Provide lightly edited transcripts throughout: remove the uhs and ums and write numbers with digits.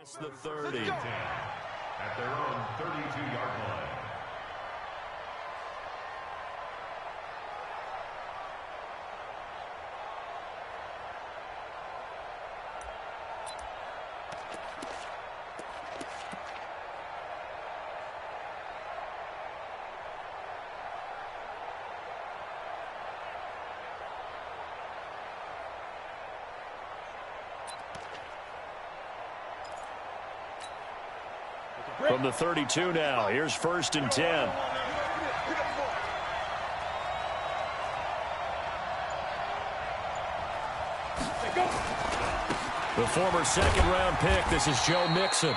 across the 30. At their own 32-yard line. From the 32 now, here's 1st and 10. The former second-round pick, this is Joe Mixon.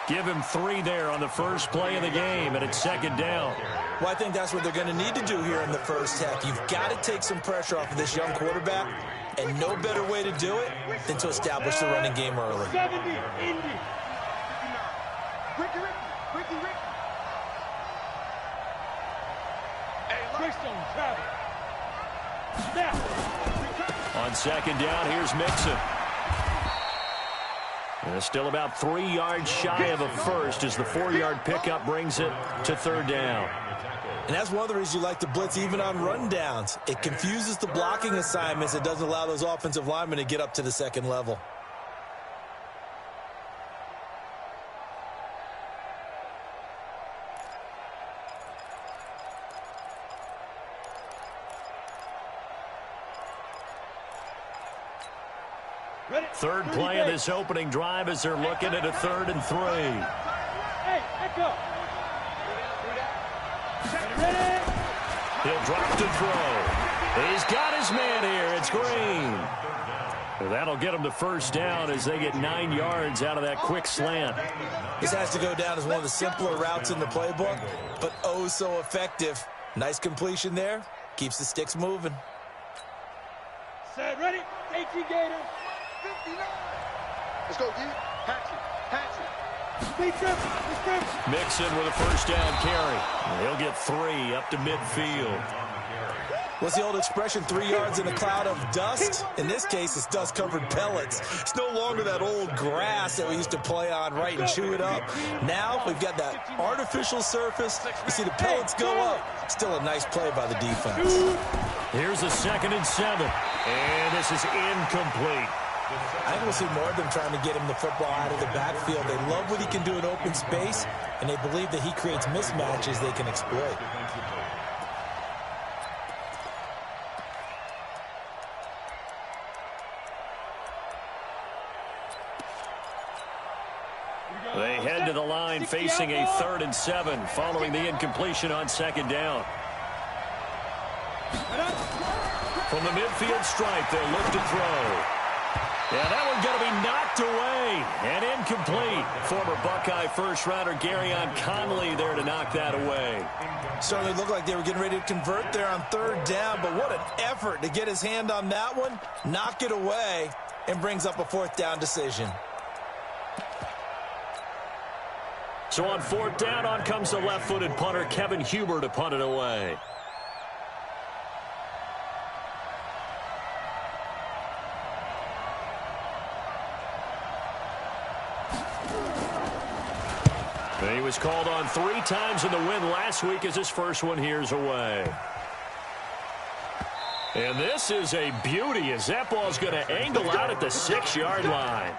Give him 3 there on the first play of the game, and it's 2nd down. Well, I think that's what they're going to need to do here in the first half. You've got to take some pressure off of this young quarterback, and no better way to do it than to establish the running game early. 70, Indy. Ricky. On 2nd down, here's Mixon. And it's still about 3 yards shy of a first as the 4-yard pickup brings it to 3rd down. And that's one of the reasons you like to blitz even on rundowns. It confuses the blocking assignments. It doesn't allow those offensive linemen to get up to the second level. Third play of this opening drive as they're looking at a 3rd and 3. Hey, echo. He'll drop to throw. He's got his man here. It's Green. That'll get him to 1st down as they get 9 yards out of that quick slant. This has to go down as one of the simpler routes in the playbook, but oh so effective. Nice completion there. Keeps the sticks moving. Set, ready? 18 Gator. 59. Let's go, D. Hatchet. Mixon with a 1st down carry. He'll get 3 up to midfield. What's the old expression, 3 yards in a cloud of dust? In this case, it's dust-covered pellets. It's no longer that old grass that we used to play on, right, and chew it up. Now we've got that artificial surface. You see the pellets go up. Still a nice play by the defense. Here's a 2nd and 7. And this is incomplete. I think we'll see more of them trying to get him the football out of the backfield. They love what he can do in open space, and they believe that he creates mismatches they can exploit. They head to the line facing a 3rd and 7 following the incompletion on 2nd down. From the midfield stripe, they'll look to throw. Yeah, that one's going to be knocked away and incomplete. Former Buckeye first-rounder Garyon Conley there to knock that away. Certainly looked like they were getting ready to convert there on 3rd down, but what an effort to get his hand on that one, knock it away, and brings up a 4th down decision. So on 4th down, on comes the left-footed punter Kevin Huber to punt it away. He was called on 3 times in the win last week as his first one here's away. And this is a beauty as that ball's going to angle out at the 6-yard line.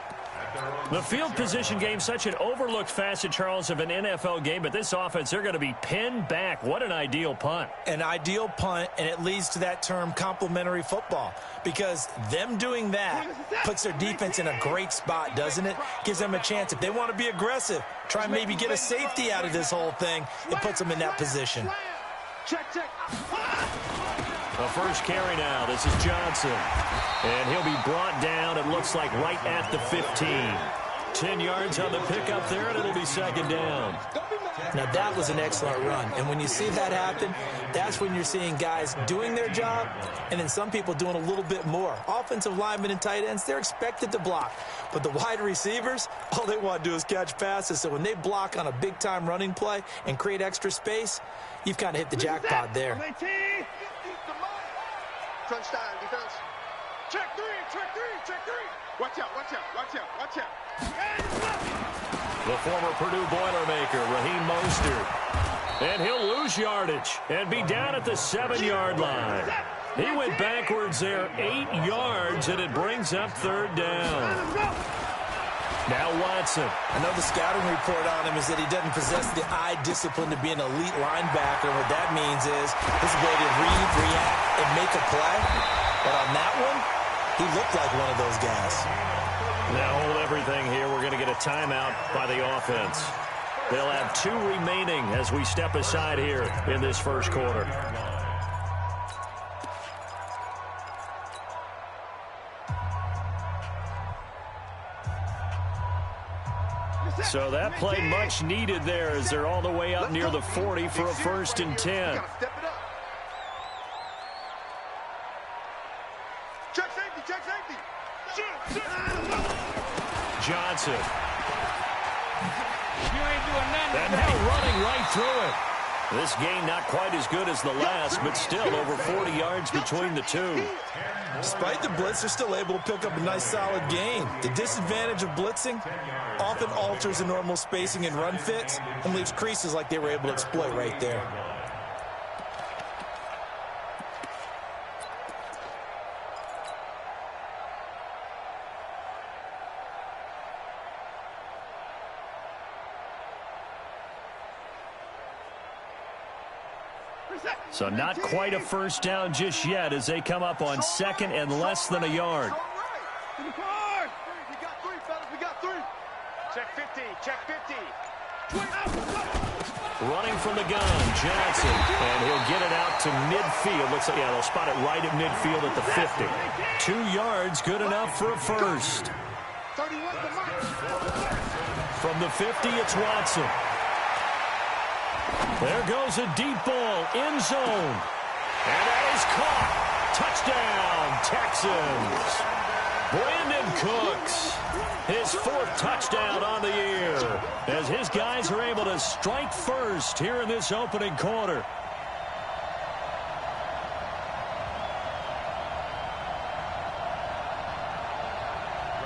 The field position game, such an overlooked facet, Charles, of an NFL game, but this offense, they're going to be pinned back. What an ideal punt. An ideal punt, and it leads to that term complementary football, because them doing that puts their defense in a great spot, doesn't it? Gives them a chance. If they want to be aggressive, try and maybe get a safety out of this whole thing, it puts them in that position. Check. The first carry now. This is Johnson. And he'll be brought down, it looks like, right at the 15. 10 yards on the pickup there, and it'll be 2nd down. Now, that was an excellent run. And when you see that happen, that's when you're seeing guys doing their job and then some people doing a little bit more. Offensive linemen and tight ends, they're expected to block. But the wide receivers, all they want to do is catch passes. So when they block on a big-time running play and create extra space, you've kind of hit the jackpot there. Crunch time, defense. Check three, check three, check three. Watch out, watch out, watch out, watch out. The former Purdue Boilermaker, Raheem Mostert. And he'll lose yardage and be down at the 7-yard line. He went backwards there 8 yards, and it brings up third down. Now Watson. I know the scouting report on him is that he doesn't possess the eye discipline to be an elite linebacker. What that means is his ability to read, react, and make a play. But on that one, he looked like one of those guys. Now hold everything here. We're going to get a timeout by the offense. They'll have 2 remaining as we step aside here in this first quarter. So that play much needed there as they're all the way up near the 40 for a 1st and 10. Check safety, check safety. Johnson. You ain't doing nothing. And now running right through it. This game not quite as good as the last, but still over 40 yards between the two. Despite the blitz, they're still able to pick up a nice solid gain. The disadvantage of blitzing often alters the normal spacing and run fits and leaves creases like they were able to exploit right there. So not quite a first down just yet as they come up on 2nd and less than a yard. We got 3, fellas, we got 3. Check 50, check 50. Running from the gun, Johnson. And he'll get it out to midfield. Looks like, yeah, they'll spot it right at midfield at the 50. 2 yards, good enough for a first. 31 to Mike. From the 50, it's Watson. There goes a deep ball, end zone. And that is caught. Touchdown, Texans. Brandon Cooks, his 4th touchdown on the year, as his guys are able to strike first here in this opening quarter.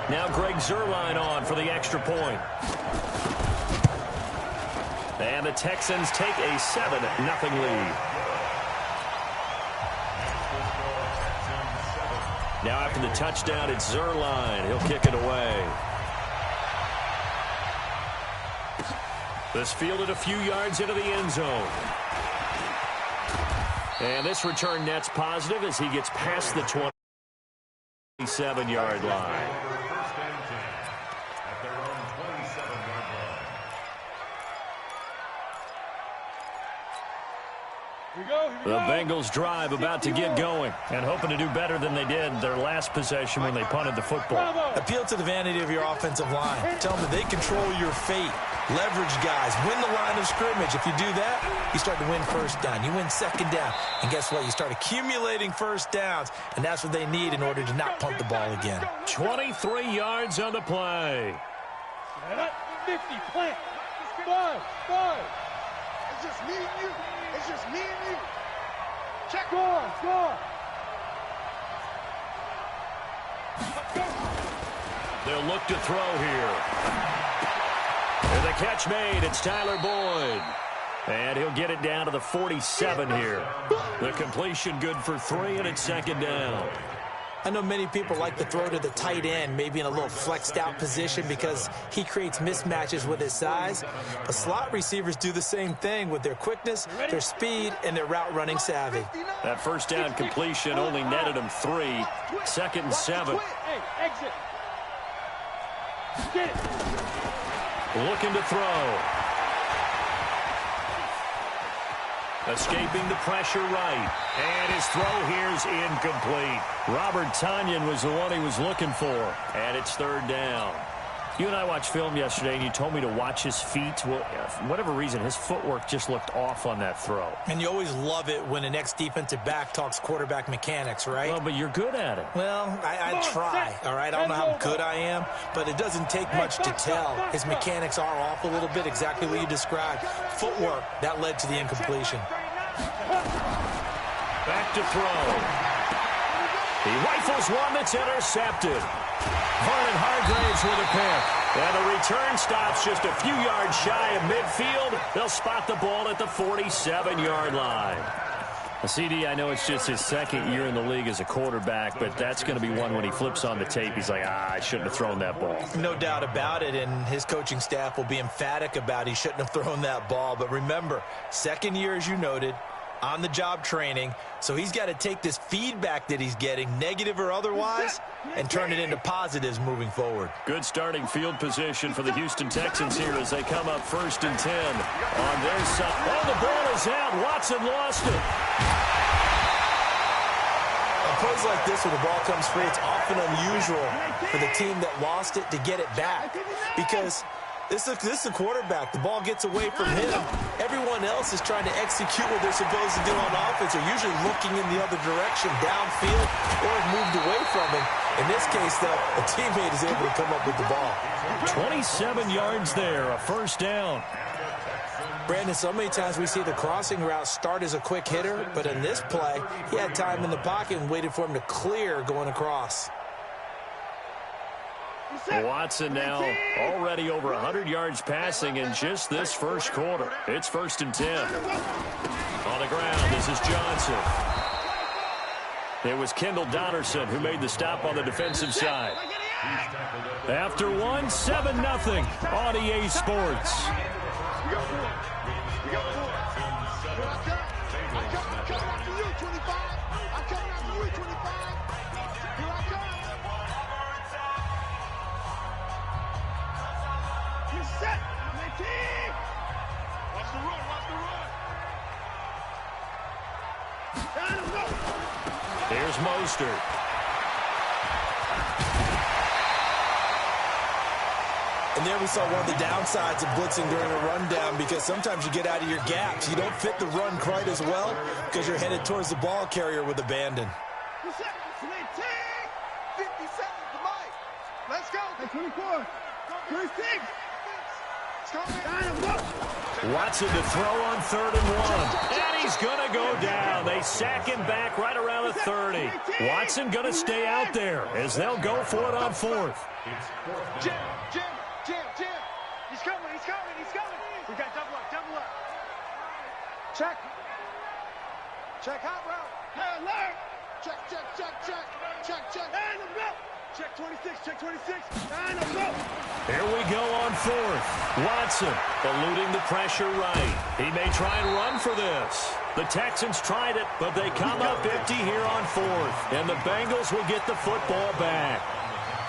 Now Greg Zuerlein on for the extra point. And the Texans take a 7-0 lead. Now after the touchdown, it's Zuerlein. He'll kick it away. This fielded a few yards into the end zone. And this return net's positive as he gets past the 27-yard line. The Bengals drive about to get going and hoping to do better than they did their last possession when they punted the football. Appeal to the vanity of your offensive line. Tell them that they control your fate. Leverage guys. Win the line of scrimmage. If you do that, you start to win first down. You win second down. And guess what? You start accumulating first downs. And that's what they need in order to not punt the ball again. 23 yards on the play. 50, plant. 5. It's just me and you. It's just me and you. Check. Score. They'll look to throw here. And the catch made. It's Tyler Boyd. And he'll get it down to the 47 here. The completion good for 3, and it's 2nd down. I know many people like to throw to the tight end, maybe in a little flexed out position because he creates mismatches with his size. But slot receivers do the same thing with their quickness, their speed, and their route running savvy. That first down completion only netted him 3. 2nd and 7. Hey, exit. Get it. Looking to throw. Escaping the pressure right. And his throw here is incomplete. Robert Tonyan was the one he was looking for. And it's 3rd down. You and I watched film yesterday, and you told me to watch his feet. Well, for whatever reason, his footwork just looked off on that throw. And you always love it when an ex-defensive back talks quarterback mechanics, right? Well, but you're good at it. Well, I try, all right? I don't know how good I am, but it doesn't take much to tell. His mechanics are off a little bit, exactly what you described. Footwork, that led to the incompletion. Back to throw. He rifles one that's intercepted. Vernon Hargraves with a pick. And the return stops just a few yards shy of midfield. They'll spot the ball at the 47-yard line. CD, I know it's just his second year in the league as a quarterback, but that's going to be one when he flips on the tape. He's like, I shouldn't have thrown that ball. No doubt about it, and his coaching staff will be emphatic about he shouldn't have thrown that ball. But remember, second year, as you noted, on-the-job training, so he's got to take this feedback that he's getting, negative or otherwise, and turn it into positives moving forward. Good starting field position for the Houston Texans here as they come up 1st and 10 on their side. Oh, the ball is out. Watson lost it. On plays like this, when the ball comes free, it's often unusual for the team that lost it to get it back, because this is a quarterback. The ball gets away from him. Everyone else is trying to execute what they're supposed to do on offense. They're usually looking in the other direction, downfield, or have moved away from him. In this case, though, a teammate is able to come up with the ball. 27 yards there, a first down. Brandon, so many times we see the crossing route start as a quick hitter, but in this play, he had time in the pocket and waited for him to clear going across. Watson now already over 100 yards passing in just this first quarter. It's 1st and 10. On the ground, this is Johnson. It was Kendall Donnerson who made the stop on the defensive side. After one, 7-0 on EA Sports. Here's Mostert. And there we saw one of the downsides of blitzing during a rundown, because sometimes you get out of your gaps. You don't fit the run quite as well because you're headed towards the ball carrier with abandon. 50 seconds to Mike. Let's go. 24. 26. Watson to throw on 3rd and 1. And he's going to go down. They sack him back right around the 30. Watson going to stay out there as they'll go for it on 4th. Jim. He's coming. We got double up. Check. Hot route. Hey, alert. Check. And the belt. Check 26. And the belt. Here we go on 4th. Watson eluding the pressure right. He may try and run for this. The Texans tried it, but they come up empty here on 4th. And the Bengals will get the football back.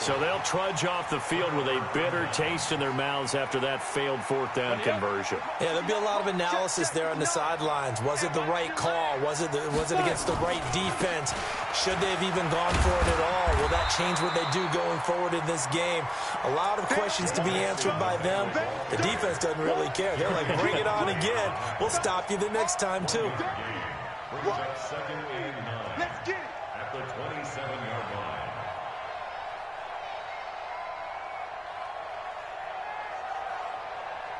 So they'll trudge off the field with a bitter taste in their mouths after that failed 4th down conversion. Yeah, there'll be a lot of analysis there on the sidelines. Was it the right call? Was it against the right defense? Should they have even gone for it at all? Will that change what they do going forward in this game? A lot of questions to be answered by them. The defense doesn't really care. They're like, bring it on again. We'll stop you the next time, too. Let's get it. At the 27-yard line.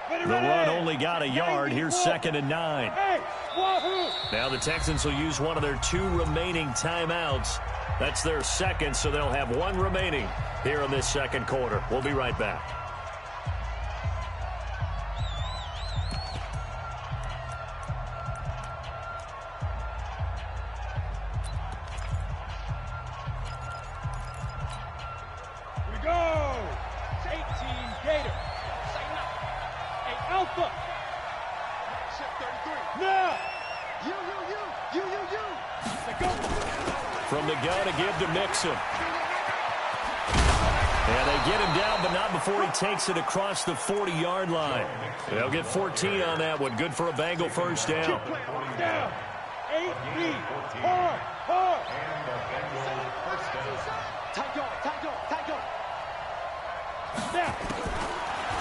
The run only got a yard. Here's 2nd and 9. Now the Texans will use one of their 2 remaining timeouts. That's their second, so they'll have 1 remaining here in this second quarter. We'll be right back. Here we go. 18 Gator. Alpha. Check 33. Now. You. Let go. From the gun to give to Mixon. And they get him down, but not before he takes it across the 40-yard line. They'll get 14 on that one. Good for a Bengal first down. Down. 8-3. Hard. Tight yard. Now.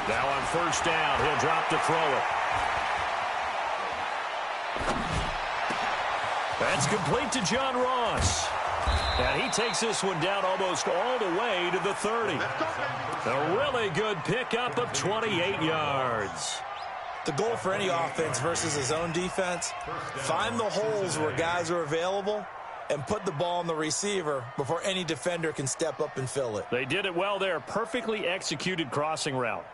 Now on first down, he'll drop to throw it. That's complete to John Ross. And he takes this one down almost all the way to the 30. A really good pickup of 28 yards. The goal for any offense versus his own defense, find the holes where guys are available and put the ball on the receiver before any defender can step up and fill it. They did it well there. Perfectly executed crossing route.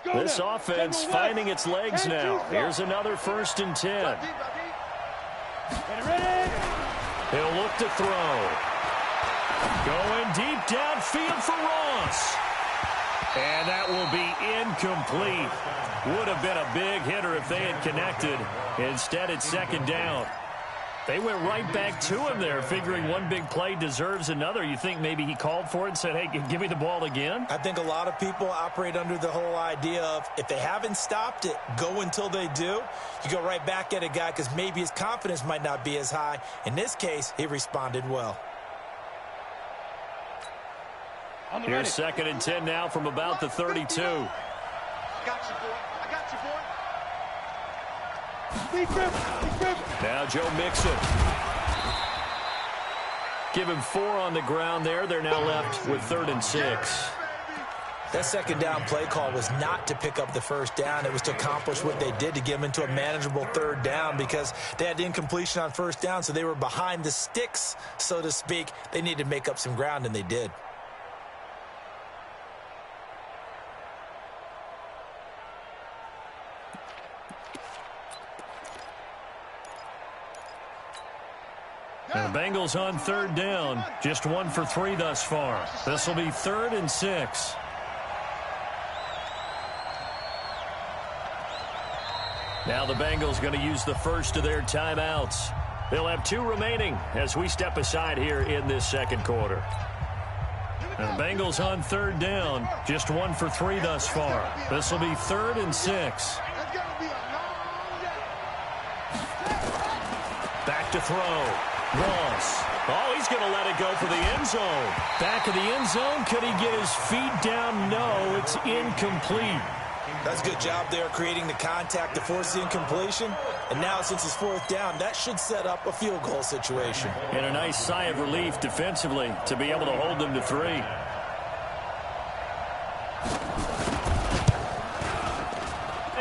This offense finding its legs now. Here's another 1st and 10. He'll look to throw. Going deep downfield for Ross. And that will be incomplete. Would have been a big hitter if they had connected. Instead, it's 2nd down. They went right back to him there, figuring one big play deserves another. You think maybe he called for it and said, hey, give me the ball again? I think a lot of people operate under the whole idea of if they haven't stopped it, go until they do. You go right back at a guy because maybe his confidence might not be as high. In this case, he responded well. Here's 2nd and 10 now from about the 32. I got you, boy. I got you, boy. Now Joe Mixon. Give him 4 on the ground there. They're now left with 3rd and 6. That 2nd down play call was not to pick up the 1st down. It was to accomplish what they did to get them into a manageable 3rd down because they had incompletion on 1st down, so they were behind the sticks, so to speak. They needed to make up some ground, and they did. And the Bengals on 3rd down. Just 1 for 3 thus far. This will be 3rd and 6. Now the Bengals going to use the first of their timeouts. They'll have 2 remaining as we step aside here in this 2nd quarter. And the Bengals on 3rd down. Just 1 for 3 thus far. This will be 3rd and 6. Back to throw. Ross. Oh, he's going to let it go for the end zone. Back of the end zone. Could he get his feet down? No, it's incomplete. That's a good job there creating the contact to force the incompletion. And now since it's 4th down, that should set up a field goal situation. And a nice sigh of relief defensively to be able to hold them to 3.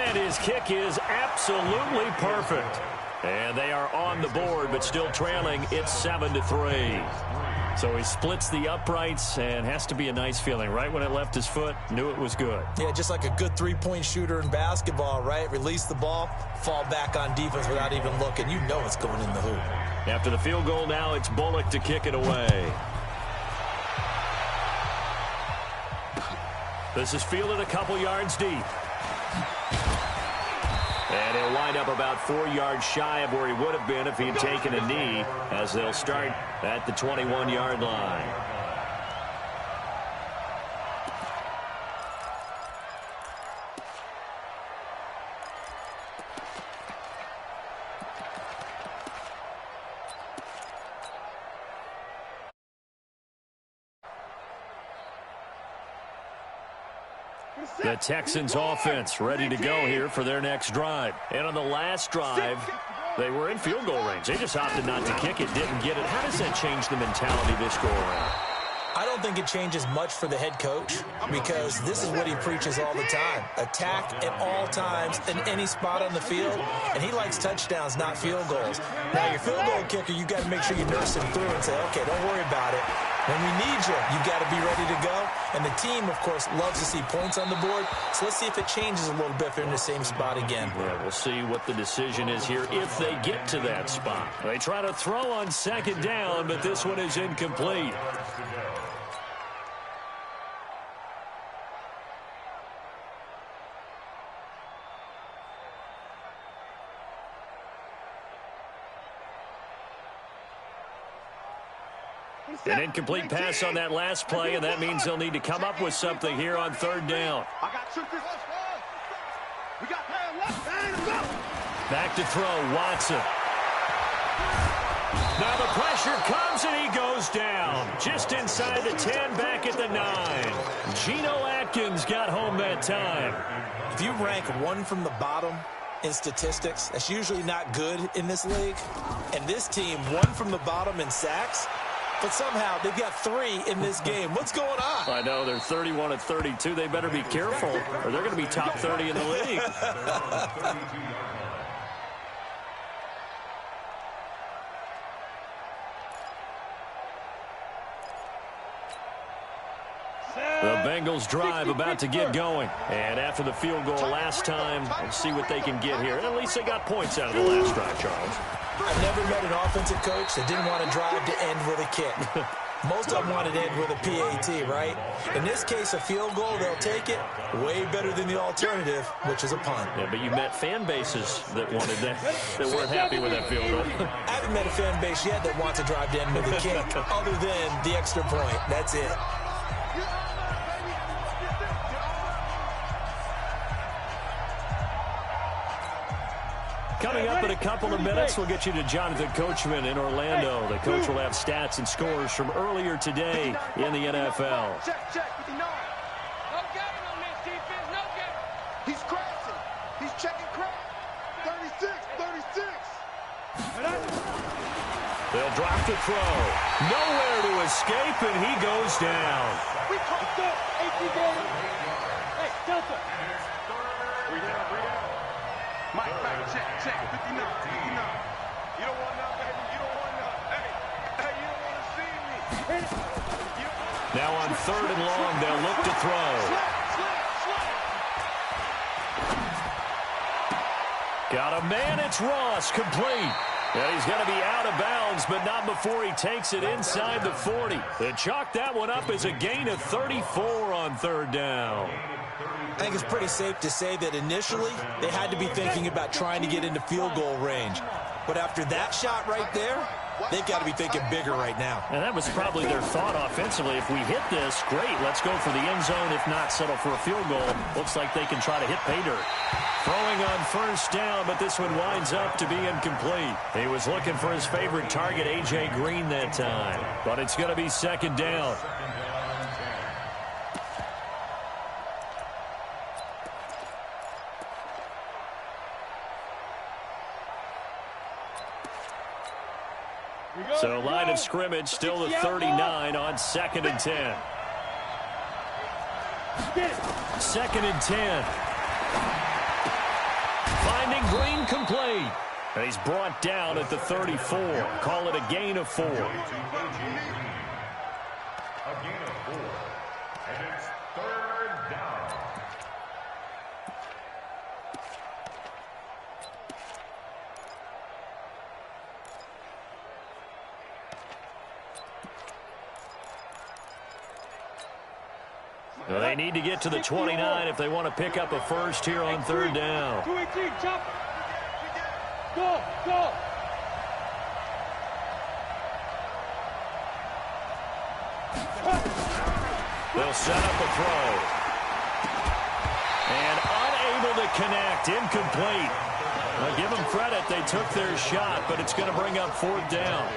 And his kick is absolutely perfect. And they are on the board, but still trailing. It's 7-3. So he splits the uprights, and has to be a nice feeling. Right when it left his foot, knew it was good. Yeah, just like a good 3-point shooter in basketball, right? Release the ball, fall back on defense without even looking. You know it's going in the hoop. After the field goal now, it's Bullock to kick it away. This is fielded a couple yards deep. And he'll wind up about 4 yards shy of where he would have been if he'd taken a knee, as they'll start at the 21-yard line. The Texans offense ready to go here for their next drive. And on the last drive, they were in field goal range. They just opted not to kick it, didn't get it. How does that change the mentality this go around? I don't think it changes much for the head coach because this is what he preaches all the time. Attack at all times in any spot on the field, and he likes touchdowns, not field goals. Now, your field goal kicker, you got to make sure you nurse him through and say, okay, don't worry about it. When we need you, you got to be ready to go. And the team, of course, loves to see points on the board. So let's see if it changes a little bit if they're in the same spot again. Yeah, we'll see what the decision is here if they get to that spot. They try to throw on 2nd down, but this one is incomplete. An incomplete pass on that last play, and that means they'll need to come up with something here on 3rd down. Back to throw, Watson. Now the pressure comes, and he goes down. Just inside the 10, back at the 9. Geno Atkins got home that time. If you rank one from the bottom in statistics, that's usually not good in this league. And this team, one from the bottom in sacks. But somehow they've got 3 in this game. What's going on? I know, they're 31-32. They better be careful, or they're going to be top 30 in the league. Bengals drive about to get going. And after the field goal last time, we'll see what they can get here. And at least they got points out of the last drive, Charles. I've never met an offensive coach that didn't want to drive to end with a kick. Most of them wanted to end with a PAT, right? In this case, a field goal, they'll take it. Way better than the alternative, which is a punt. Yeah, but you met fan bases that wanted that weren't happy with that field goal. I haven't met a fan base yet that wants to drive to end with a kick, other than the extra point. That's it. Coming up in a couple of minutes, we'll get you to Jonathan Coachman in Orlando. The coach will have stats and scores from earlier today in the NFL. Check, 59. No game on this defense, no game. He's crashing. He's checking crash. 36. They'll drop to throw. Nowhere to escape, and he goes down. Let's go. 18 Gator. Hey, Delta. Mike, check. 59. You don't want none, baby. You don't want none. Hey, you don't want to see me. Now on 3rd and long, they'll look to throw. Got a man, it's Ross, complete. And he's going to be out of bounds, but not before he takes it inside the 40. They chalk that one up as a gain of 34 on 3rd down. I think it's pretty safe to say that initially they had to be thinking about trying to get into field goal range. But after that shot right there, they've got to be thinking bigger right now. And that was probably their thought offensively. If we hit this, great, let's go for the end zone. If not, settle for a field goal. Looks like they can try to hit pay dirt. Throwing on 1st down, but this one winds up to be incomplete. He was looking for his favorite target, A.J. Green, that time. But it's going to be 2nd down. So line of scrimmage still the 39 on 2nd and 10. 2nd and 10. Finding Green complete. And he's brought down at the 34. Call it a gain of 4. A gain of 4. And it's 3rd down. Well, they need to get to the 29 if they want to pick up a first here on 3rd down. 218, chop. Go. They'll set up a throw. And unable to connect, incomplete. Well, give them credit, they took their shot, but it's going to bring up 4th down.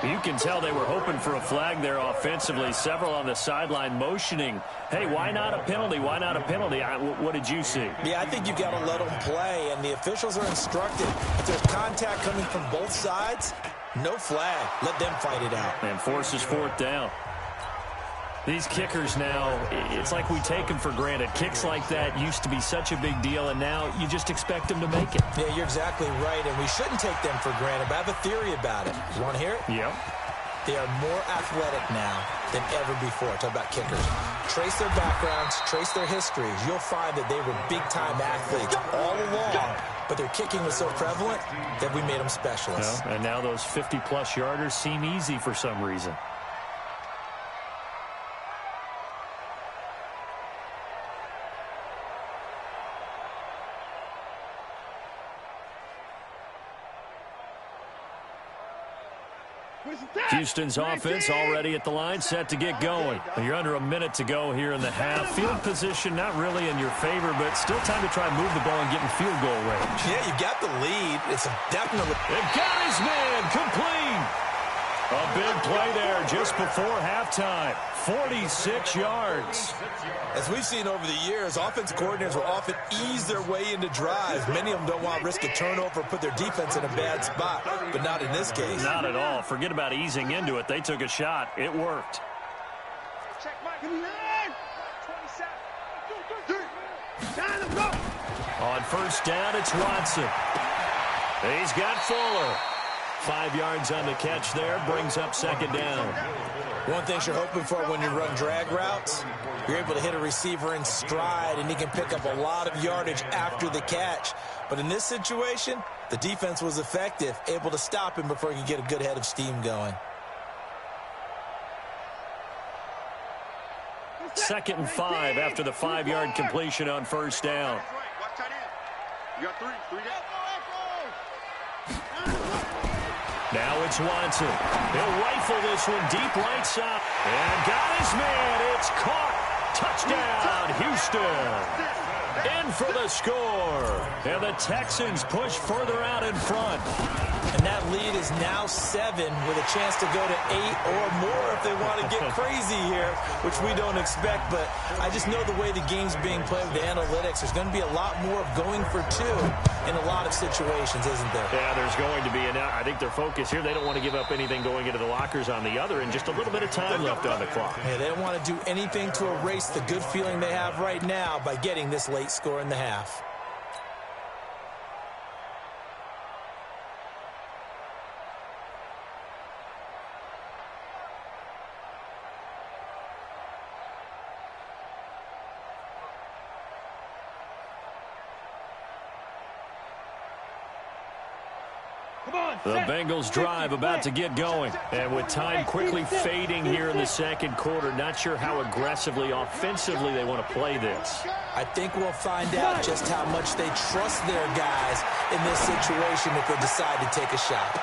You can tell they were hoping for a flag there offensively. Several on the sideline motioning, hey, why not a penalty? Why not a penalty? What did you see? Yeah, I think you've got to let them play, and the officials are instructed. If there's contact coming from both sides, no flag. Let them fight it out. And forces 4th down. These kickers now, it's like we take them for granted. Kicks like that used to be such a big deal, and now you just expect them to make it. Yeah, you're exactly right, and we shouldn't take them for granted, but I have a theory about it. You want to hear it? Yep. They are more athletic now than ever before. Talk about kickers. Trace their backgrounds, trace their histories. You'll find that they were big-time athletes all along, but their kicking was so prevalent that we made them specialists. Well, and now those 50-plus yarders seem easy for some reason. Houston's offense already at the line, set to get going. You're under a minute to go here in the half. Field position not really in your favor, but still time to try and move the ball and get in field goal range. Yeah, you got the lead. It's definitely... They've got his man complete. A big play there just before halftime. 46 yards. As we've seen over the years, offense coordinators will often ease their way into drives. Many of them don't want to risk a turnover or put their defense in a bad spot, but not in this case. Not at all. Forget about easing into it. They took a shot. It worked. Check Mike. 27. Down and go. On 1st down, it's Watson. He's got Fuller. 5 yards on the catch there. Brings up second down. One thing you're hoping for when you run drag routes, you're able to hit a receiver in stride, and he can pick up a lot of yardage after the catch. But in this situation, the defense was effective, able to stop him before he could get a good head of steam going. 2nd and 5 after the 5-yard completion on first down. You got three down. Now it's Watson. He'll rifle this one deep right side. And got his man. It's caught. Touchdown, Houston. In for the score. And the Texans push further out in front. And that lead is now 7 with a chance to go to 8 or more if they want to get crazy here, which we don't expect. But I just know the way the game's being played with the analytics, there's going to be a lot more of going for 2 in a lot of situations, isn't there? Yeah, there's going to be. And I think their focus here, they don't want to give up anything going into the lockers on the other, and just a little bit of time left on the clock. Yeah, they don't want to do anything to erase the good feeling they have right now by getting this late score in the half. The Bengals drive about to get going. And with time quickly fading here in the second quarter, not sure how aggressively, offensively they want to play this. I think we'll find out just how much they trust their guys in this situation if they decide to take a shot.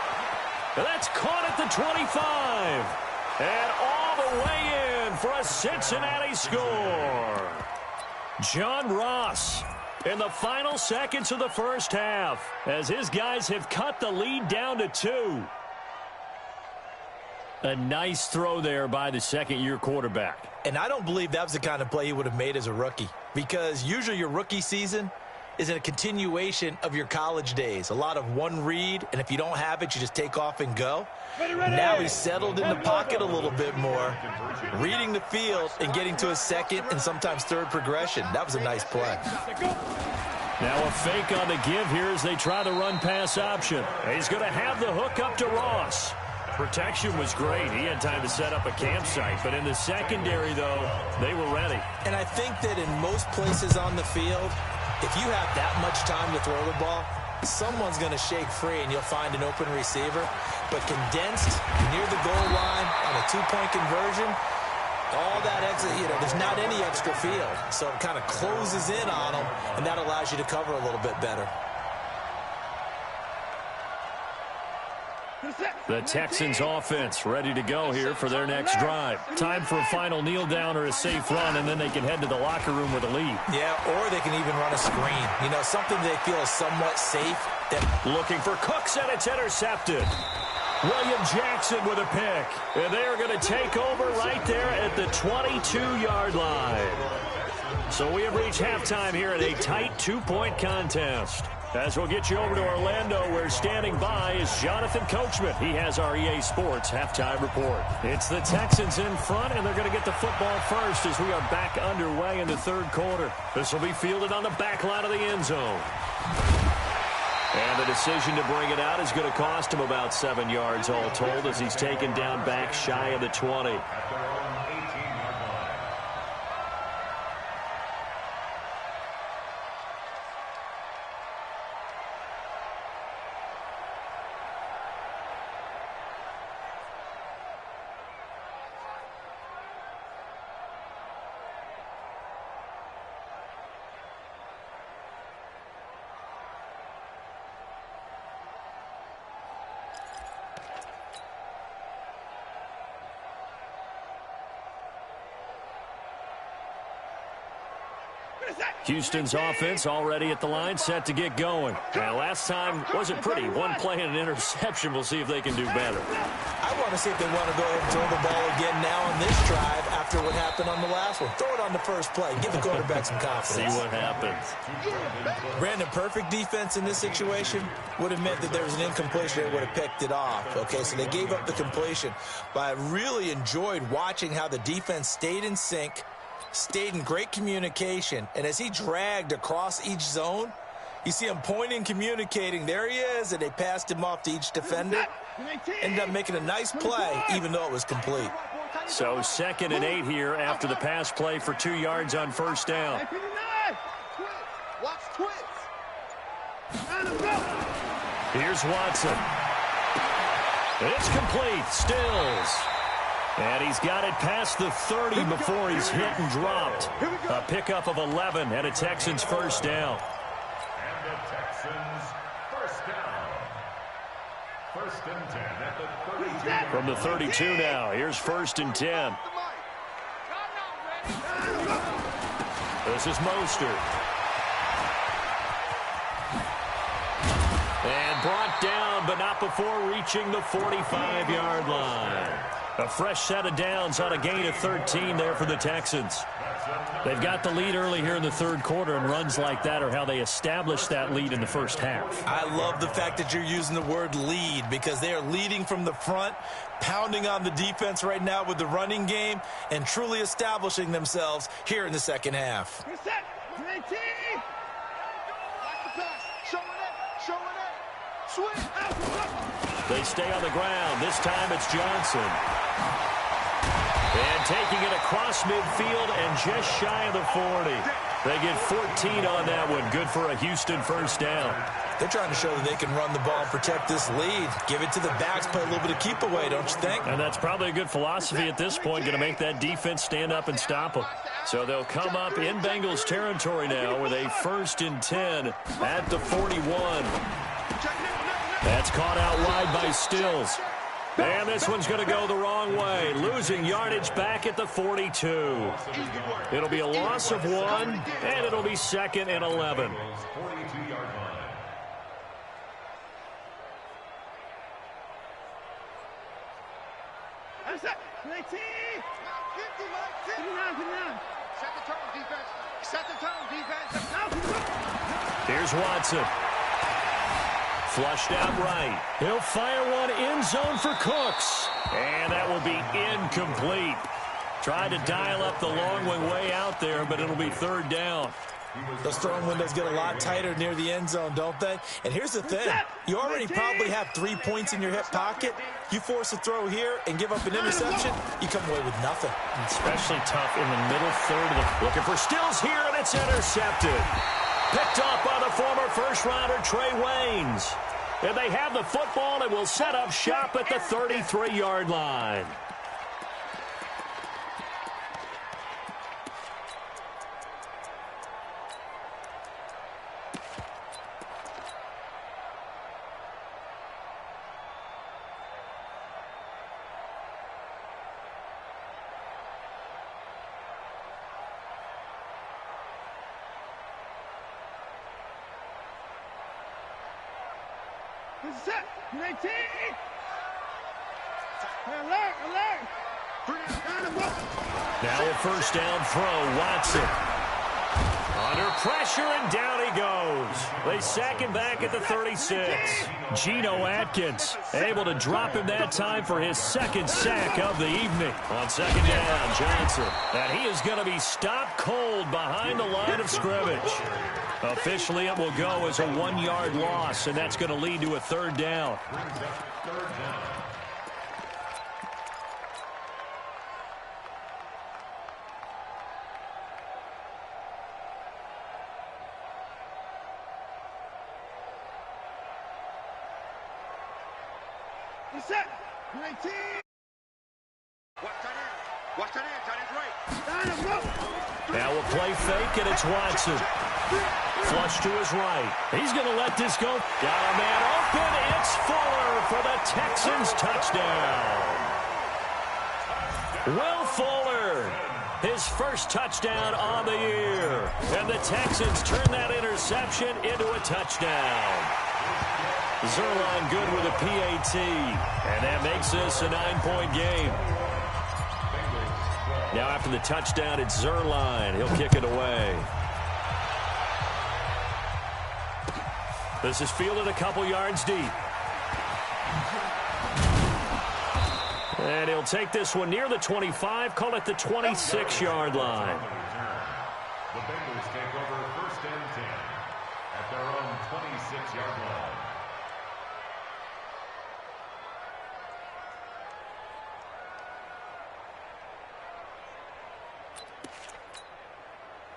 That's caught at the 25. And all the way in for a Cincinnati score. John Ross in the final seconds of the first half, as his guys have cut the lead down to 2. A nice throw there by the second-year quarterback. And I don't believe that was the kind of play he would have made as a rookie, because usually your rookie season is a continuation of your college days. A lot of one read, and if you don't have it, you just take off and go. Now he's settled in the pocket a little bit more, reading the field and getting to his second and sometimes third progression. That was a nice play. Now a fake on the give here as they try the run-pass option. He's going to have the hook up to Ross. Protection was great. He had time to set up a campsite. But in the secondary, though, they were ready. And I think that in most places on the field, if you have that much time to throw the ball, someone's going to shake free and you'll find an open receiver. But condensed near the goal line on a 2-point conversion, all that exit, there's not any extra field. So it kind of closes in on them, and that allows you to cover a little bit better. The Texans offense ready to go here for their next drive. Time for a final kneel down or a safe run, and then they can head to the locker room with a lead. Yeah, or they can even run a screen. Something they feel is somewhat safe. Looking for Cooks, and it's intercepted. William Jackson with a pick. And they are going to take over right there at the 22-yard line. So we have reached halftime here in a tight 2-point contest. As we'll get you over to Orlando, where standing by is Jonathan Coachman. He has our EA Sports halftime report. It's the Texans in front, and they're going to get the football first as we are back underway in the third quarter. This will be fielded on the back line of the end zone. And the decision to bring it out is going to cost him about 7 yards all told, as he's taken down back shy of the 20. Houston's offense already at the line, set to get going. Now, last time wasn't pretty. One play and an interception. We'll see if they can do better. I want to see if they want to go ahead and throw the ball again now on this drive after what happened on the last one. Throw it on the first play. Give the quarterback some confidence. See what happens. Brandon, perfect defense in this situation would have meant that there was an incompletion. They would have picked it off. Okay, so they gave up the completion. But I really enjoyed watching how the defense stayed in sync, stayed in great communication, and as he dragged across each zone, you see him pointing, communicating. There he is, and they passed him off to each defender. Ended up making a nice play, even though it was complete. So 2nd and 8 here after the pass play for 2 yards on first down. Watch twist. Here's Watson. It's complete. Stills. And he's got it past the 30 before he's hit and dropped. A pickup of 11 and a Texans first down. And the Texans first down. 1st and 10 at the 32. From the 32 now. Here's 1st and 10. This is Mostert. And brought down, but not before reaching the 45-yard line. A fresh set of downs on a gain of 13 there for the Texans. They've got the lead early here in the 3rd quarter, and runs like that are how they established that lead in the first half. I love the fact that you're using the word lead, because they are leading from the front, pounding on the defense right now with the running game, and truly establishing themselves here in the 2nd half. They stay on the ground. This time it's Johnson. And taking it across midfield and just shy of the 40. They get 14 on that one. Good for a Houston first down. They're trying to show that they can run the ball and protect this lead. Give it to the backs, play a little bit of keep away, don't you think? And that's probably a good philosophy at this point, going to make that defense stand up and stop them. So they'll come up in Bengals territory now with a 1st and 10 at the 41. That's caught out wide by Stills. And this one's going to go the wrong way, losing yardage back at the 42. It'll be a loss of 1, and it'll be 2nd and 11. 42-yard line. Set the tone, defense. Here's Watson. Flushed out right. He'll fire one end zone for Cooks. And that will be incomplete. Tried to dial up the long one way out there, but it'll be 3rd down. Those throwing windows get a lot tighter near the end zone, don't they? And here's the thing. You already probably have 3 points in your hip pocket. You force a throw here and give up an interception, you come away with nothing. Especially tough in the middle 3rd of the... Looking for Stills here, and it's intercepted. Picked up by the former first-rounder Trey Waynes. And they have the football and will set up shop at the 33-yard line. Set. 19. Alert, alert. Now a first down throw, Watson. Under pressure, and down he goes. They sack him back at the 36. Geno Atkins able to drop him that time for his 2nd sack of the evening. On 2nd down, Johnson. And he is going to be stopped cold behind the line of scrimmage. Officially, it will go as a 1-yard loss, and that's going to lead to a 3rd down. Set. 19. Watch that in, tight end's right. Now a play fake, and it's Watson. Flush to his right. He's going to let this go. Got a man open. It's Fuller for the Texans touchdown. Will Fuller, his first touchdown on the year. And the Texans turn that interception into a touchdown. Zerline good with a PAT. And that makes this a 9-point game. Now after the touchdown, it's Zerline. He'll kick it away. This is fielded a couple yards deep. And he'll take this one near the 25, call it the 26-yard line. The Bengals take over 1st and 10 at their own 26-yard line.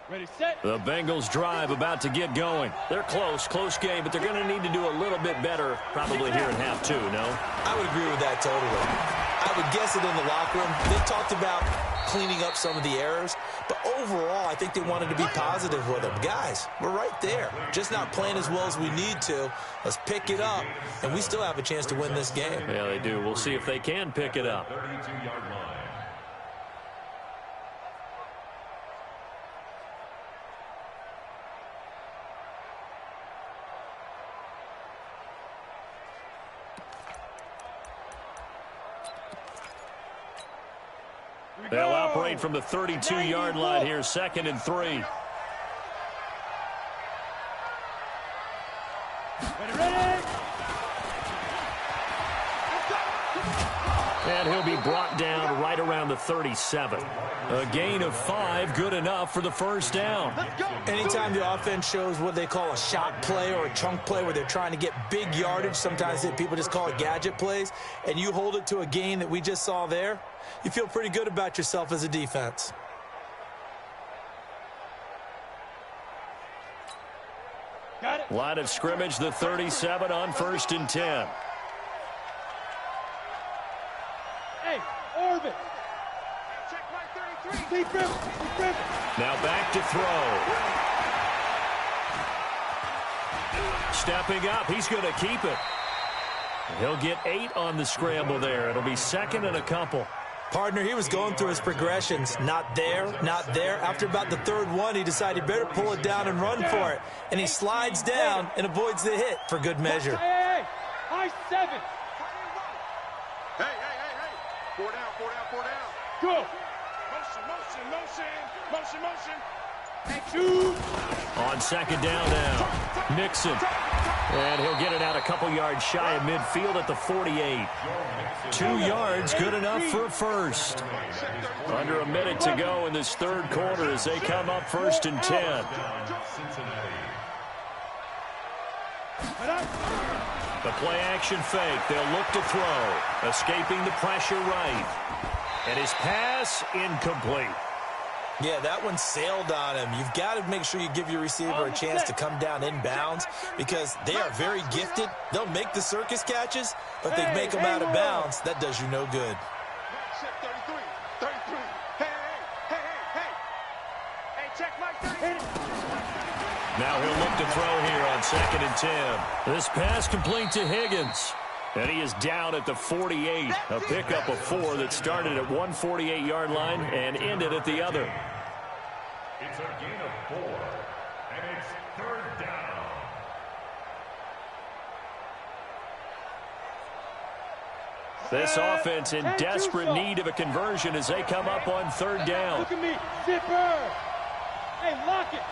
Ready, set. The Bengals drive about to get going. They're close game, but they're going to need to do a little bit better probably here in half two, no? I would agree with that totally. I would guess it in the locker room. They talked about cleaning up some of the errors, but overall, I think they wanted to be positive with them. Guys, we're right there. Just not playing as well as we need to. Let's pick it up, and we still have a chance to win this game. Yeah, they do. We'll see if they can pick it up. 32-yard line. They'll operate from the 32-yard line here, 2nd and 3. Ready. And he'll be brought down right around the 37. A gain of 5, good enough for the first down. Anytime the offense shows what they call a shot play or a chunk play where they're trying to get big yardage, sometimes people just call it gadget plays, and you hold it to a gain that we just saw there, you feel pretty good about yourself as a defense. Got it. Line of scrimmage, the 37 on 1st and 10. Hey, orbit. Check my 33. Deep rim. Now back to throw. Stepping up, he's going to keep it. He'll get 8 on the scramble there. It'll be 2nd and a couple. Partner, he was going through his progressions. Not there, not there. After about the 3rd one, he decided he better pull it down and run for it. And he slides down and avoids the hit for good measure. Hey. High 7. Hey. 4 down. Go. Motion. And 2. On 2nd down now, Nixon. And he'll get it out a couple yards shy of midfield at the 48. 2 yards, good enough for a first. Under a minute to go in this 3rd quarter as they come up 1st and 10. The play action fake. They'll look to throw. Escaping the pressure right. And his pass incomplete. Yeah, that one sailed on him. You've got to make sure you give your receiver a chance to come down inbounds because they are very gifted. They'll make the circus catches, but they make them out of bounds. That does you no good. Check 33. Hey, check my 33. Now he'll look to throw here on 2nd and 10. This pass complete to Higgins. And he is down at the 48. A pickup of 4 that started at one 48-yard line and ended at the other. It's a gain of 4, and it's 3rd down. This offense in desperate need of a conversion as they come up on 3rd down. Look at me. Zipper. Hey, lock it.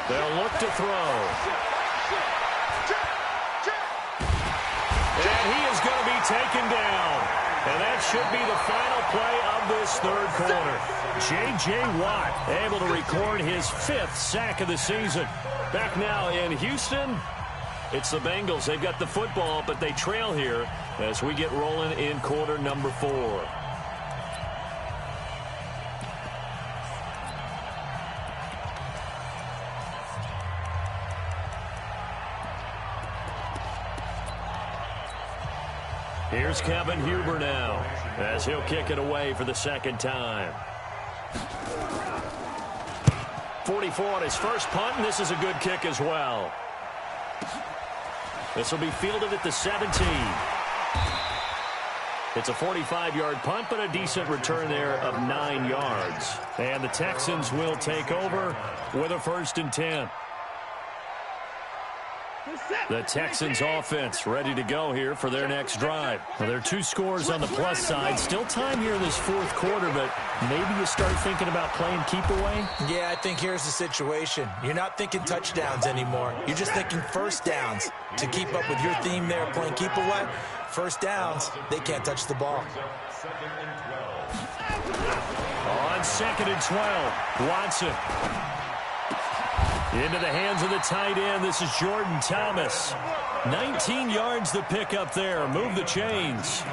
They'll look to throw. And he is going to be taken down. And that should be the final play of this 3rd quarter. J.J. Watt able to record his 5th sack of the season. Back now in Houston, it's the Bengals. They've got the football, but they trail here as we get rolling in quarter number 4. Here's Kevin Huber now as he'll kick it away for the 2nd time. 44 on his first punt, and this is a good kick as well. This will be fielded at the 17. It's a 45-yard punt, but a decent return there of 9 yards. And the Texans will take over with a 1st and 10. The Texans offense ready to go here for their next drive. Well, there are 2 scores on the plus side. Still time here in this 4th quarter, but maybe you start thinking about playing keep away? Yeah, I think here's the situation. You're not thinking touchdowns anymore. You're just thinking first downs. To keep up with your theme there, playing keep away, first downs, they can't touch the ball. On 2nd and 12, Watson. Into the hands of the tight end. This is Jordan Thomas. 19 yards to pick up there. Move the chains.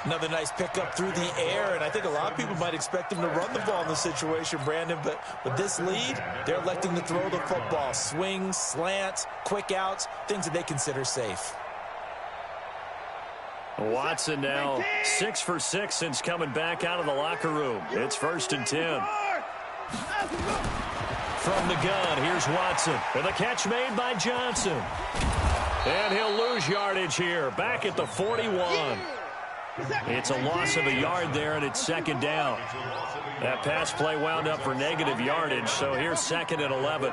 Another nice pickup through the air, and I think a lot of people might expect him to run the ball in this situation, Brandon, but with this lead, they're electing to throw the football. Swings, slants, quick outs, things that they consider safe. Watson now 6 for 6 since coming back out of the locker room. It's 1st and 10. From the gun, here's Watson. And the catch made by Johnson. And he'll lose yardage here, back at the 41. It's a loss of a yard there, and it's 2nd down. That pass play wound up for negative yardage, so here's 2nd and 11.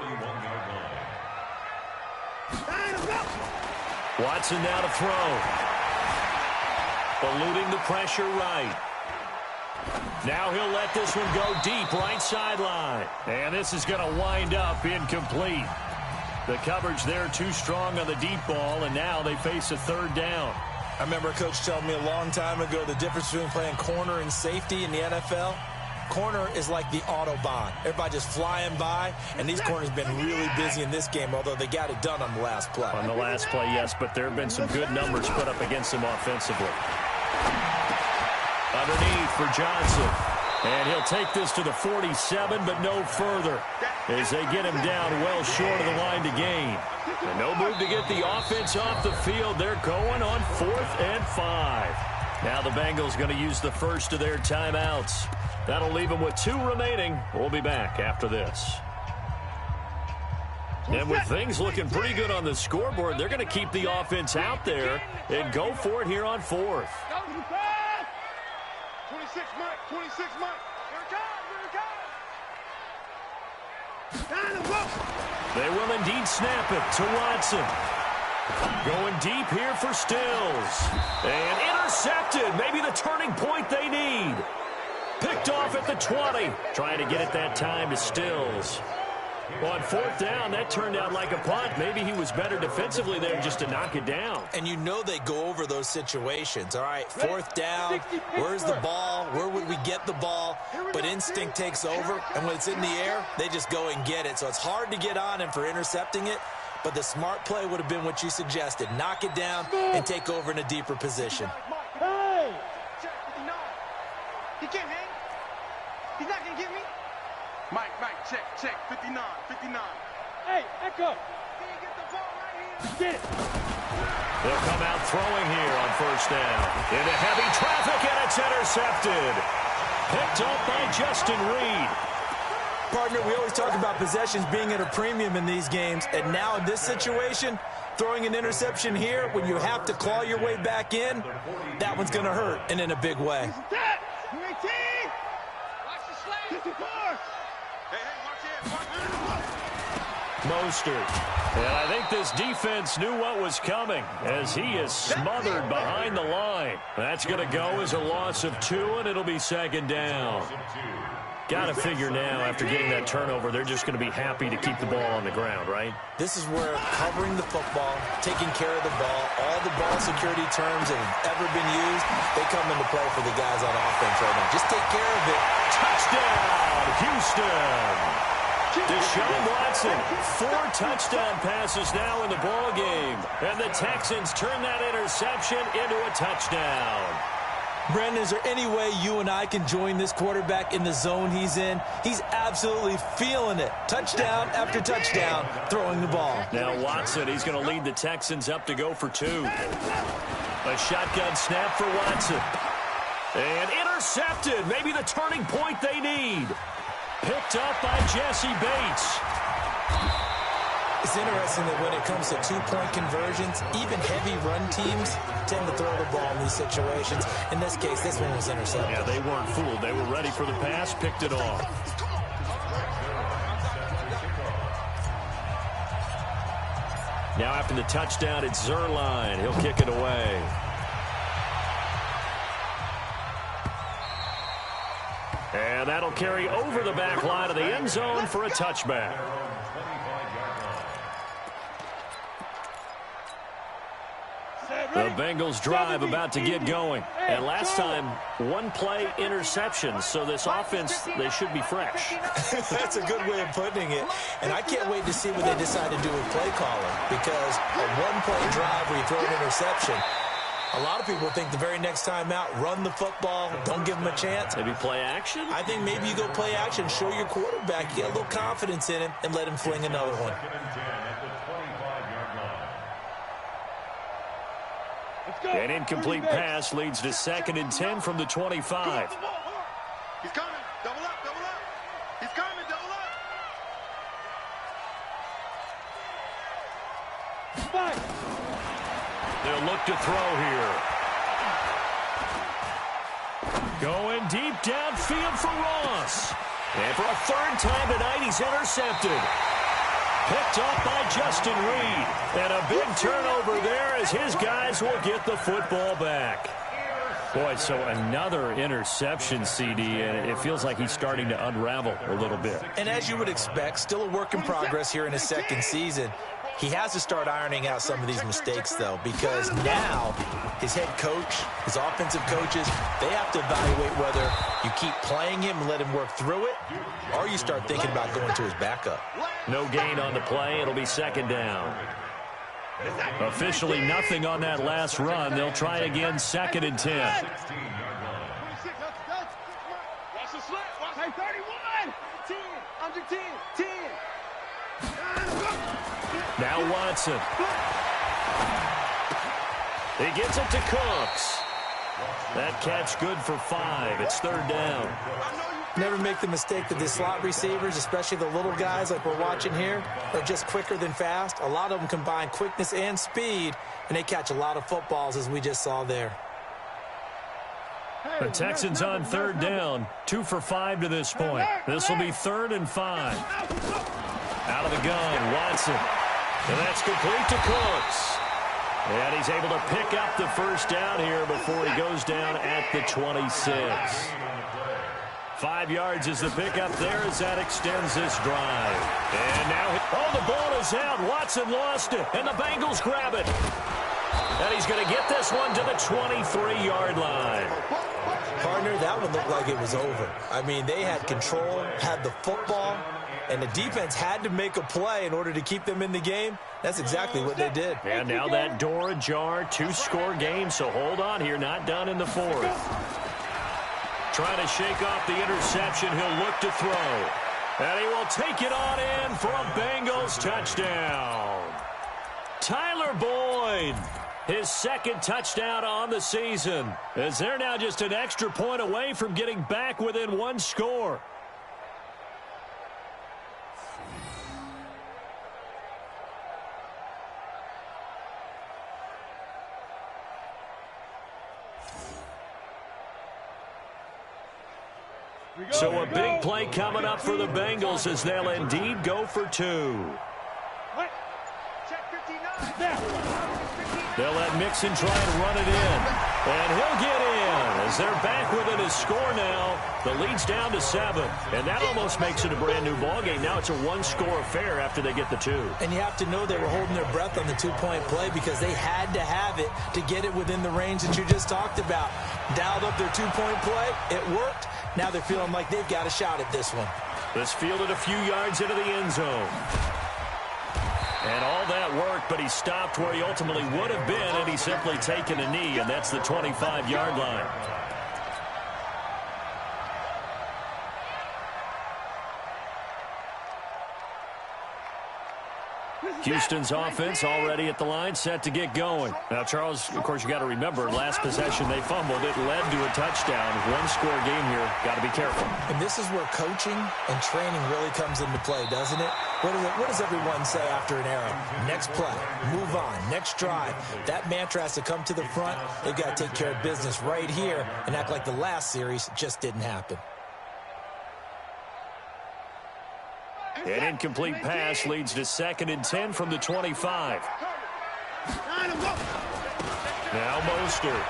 Watson now to throw. Eluding the pressure right. Now he'll let this one go deep right sideline. And this is going to wind up incomplete. The coverage there too strong on the deep ball, and now they face a 3rd down. I remember a coach telling me a long time ago the difference between playing corner and safety in the NFL. Corner is like the Autobahn. Everybody just flying by, and these corners have been really busy in this game, although they got it done on the last play. On the last play, yes, but there have been some good numbers put up against them offensively. Underneath for Johnson. And he'll take this to the 47, but no further, as they get him down well short of the line to gain. And no move to get the offense off the field. They're going on 4th and 5. Now the Bengals going to use the first of their timeouts. That'll leave them with 2 remaining. We'll be back after this. And with things looking pretty good on the scoreboard, they're going to keep the offense out there and go for it here on 4th. 26 Mike, 26 Mike. Here it comes. They will indeed snap it to Watson. Going deep here for Stills. And intercepted. Maybe the turning point they need. Picked off at the 20. Trying to get it that time to Stills. On 4th down, that turned out like a punt. Maybe he was better defensively there just to knock it down. And you know they go over those situations. All right, 4th down, where's the ball? Where would we get the ball? But instinct takes over, and when it's in the air, they just go and get it. So it's hard to get on him for intercepting it, but the smart play would have been what you suggested. Knock it down and take over in a deeper position. Hey! He can't hang. He's not going to get me. Mike, check, 59. Hey, Echo. Can you get the ball right here? Get it. They'll come out throwing here on 1st down. Into heavy traffic, and it's intercepted. Picked up by Justin Reed. Partner, we always talk about possessions being at a premium in these games, and now in this situation, throwing an interception here when you have to claw your way back in, that one's going to hurt, and in a big way. Mostert. And I think this defense knew what was coming as he is smothered behind the line. That's going to go as a loss of 2, and it'll be 2nd down. Got to figure now, after getting that turnover, they're just going to be happy to keep the ball on the ground, right? This is where covering the football, taking care of the ball, all the ball security terms that have ever been used, they come into play for the guys on offense right now. Just take care of it. Touchdown, Houston! Deshaun Watson, 4 touchdown passes now in the ball game, and the Texans turn that interception into a touchdown. Brandon, is there any way you and I can join this quarterback in the zone he's in? He's absolutely feeling it. Touchdown after touchdown, throwing the ball. Now Watson, he's going to lead the Texans up to go for 2. A shotgun snap for Watson. And intercepted. Maybe the turning point they need. Picked up by Jesse Bates. It's interesting that when it comes to 2-point conversions, even heavy run teams tend to throw the ball in these situations. In this case, this one was intercepted. Yeah, they weren't fooled. They were ready for the pass, picked it off. Now after the touchdown, it's Zuerlein. He'll kick it away. And that'll carry over the back line of the end zone for a touchback. The Bengals drive about to get going. And last time, 1-play interception. So this offense, they should be fresh. That's a good way of putting it. And I can't wait to see what they decide to do with play calling. Because a 1-play drive where you throw an interception, A lot of people think the very next time out, run the football, don't give him a chance. Maybe play action? I think maybe you go play action, show your quarterback, you get a little confidence in him, and let him fling another one. An incomplete pass leads to 2nd and 10 from the 25. He's coming. Double up, double up. He's coming, double up. They'll look to throw here. Going deep downfield for Ross. And for a 3rd time tonight, he's intercepted. Picked off by Justin Reed. And a big turnover there as his guys will get the football back. Boy, so another interception, CD, and it feels like he's starting to unravel a little bit. And as you would expect, still a work in progress here in his 2nd season. He has to start ironing out some of these mistakes, though, because now his head coach, his offensive coaches, they have to evaluate whether you keep playing him and let him work through it, or you start thinking about going to his backup. No gain on the play. It'll be 2nd down. Officially nothing on that last run. They'll try again, 2nd and 10. Watch the slant. Watch 31. 10. Under 10. 10. Now Watson. He gets it to Cooks. That catch good for 5. It's 3rd down. Never make the mistake that the slot receivers, especially the little guys like we're watching here, are just quicker than fast. A lot of them combine quickness and speed, and they catch a lot of footballs, as we just saw there. The Texans on 3rd down. 2 for 5 to this point. This will be 3rd and 5. Out of the gun, Watson. And that's complete to Cooks. And he's able to pick up the 1st down here before he goes down at the 26. 5 yards is the pickup there as that extends this drive. And now, the ball is out. Watson lost it, and the Bengals grab it. And he's going to get this one to the 23-yard line. Partner, that one looked like it was over. I mean, they had control, had the football, and the defense had to make a play in order to keep them in the game. That's exactly what they did. And now that door ajar, 2-score game, so hold on here, not done in the 4th. Trying to shake off the interception, he'll look to throw. And he will take it on in for a Bengals touchdown. Tyler Boyd, his 2nd touchdown on the season, as they're now just an extra point away from getting back within 1 score. So a big play coming up for the Bengals as they'll indeed go for 2. They'll let Mixon try and run it in. And he'll get in as they're back within a score now. The lead's down to 7. And that almost makes it a brand-new ballgame. Now it's a 1-score affair after they get the 2. And you have to know they were holding their breath on the 2-point play because they had to have it to get it within the range that you just talked about. Dialed up their 2-point play. It worked. Now they're feeling like they've got a shot at this one. This fielded a few yards into the end zone. And all that worked, but he stopped where he ultimately would have been, and he's simply taken a knee, and that's the 25-yard line. Houston's offense already at the line, set to get going. Now, Charles, of course, you got to remember, last possession they fumbled. It led to a touchdown. 1-score game here. Got to be careful. And this is where coaching and training really comes into play, doesn't it? What does everyone say after an error? Next play, move on, next drive. That mantra has to come to the front. They've got to take care of business right here and act like the last series just didn't happen. An incomplete pass leads to 2nd and 10 from the 25. Now Mostert.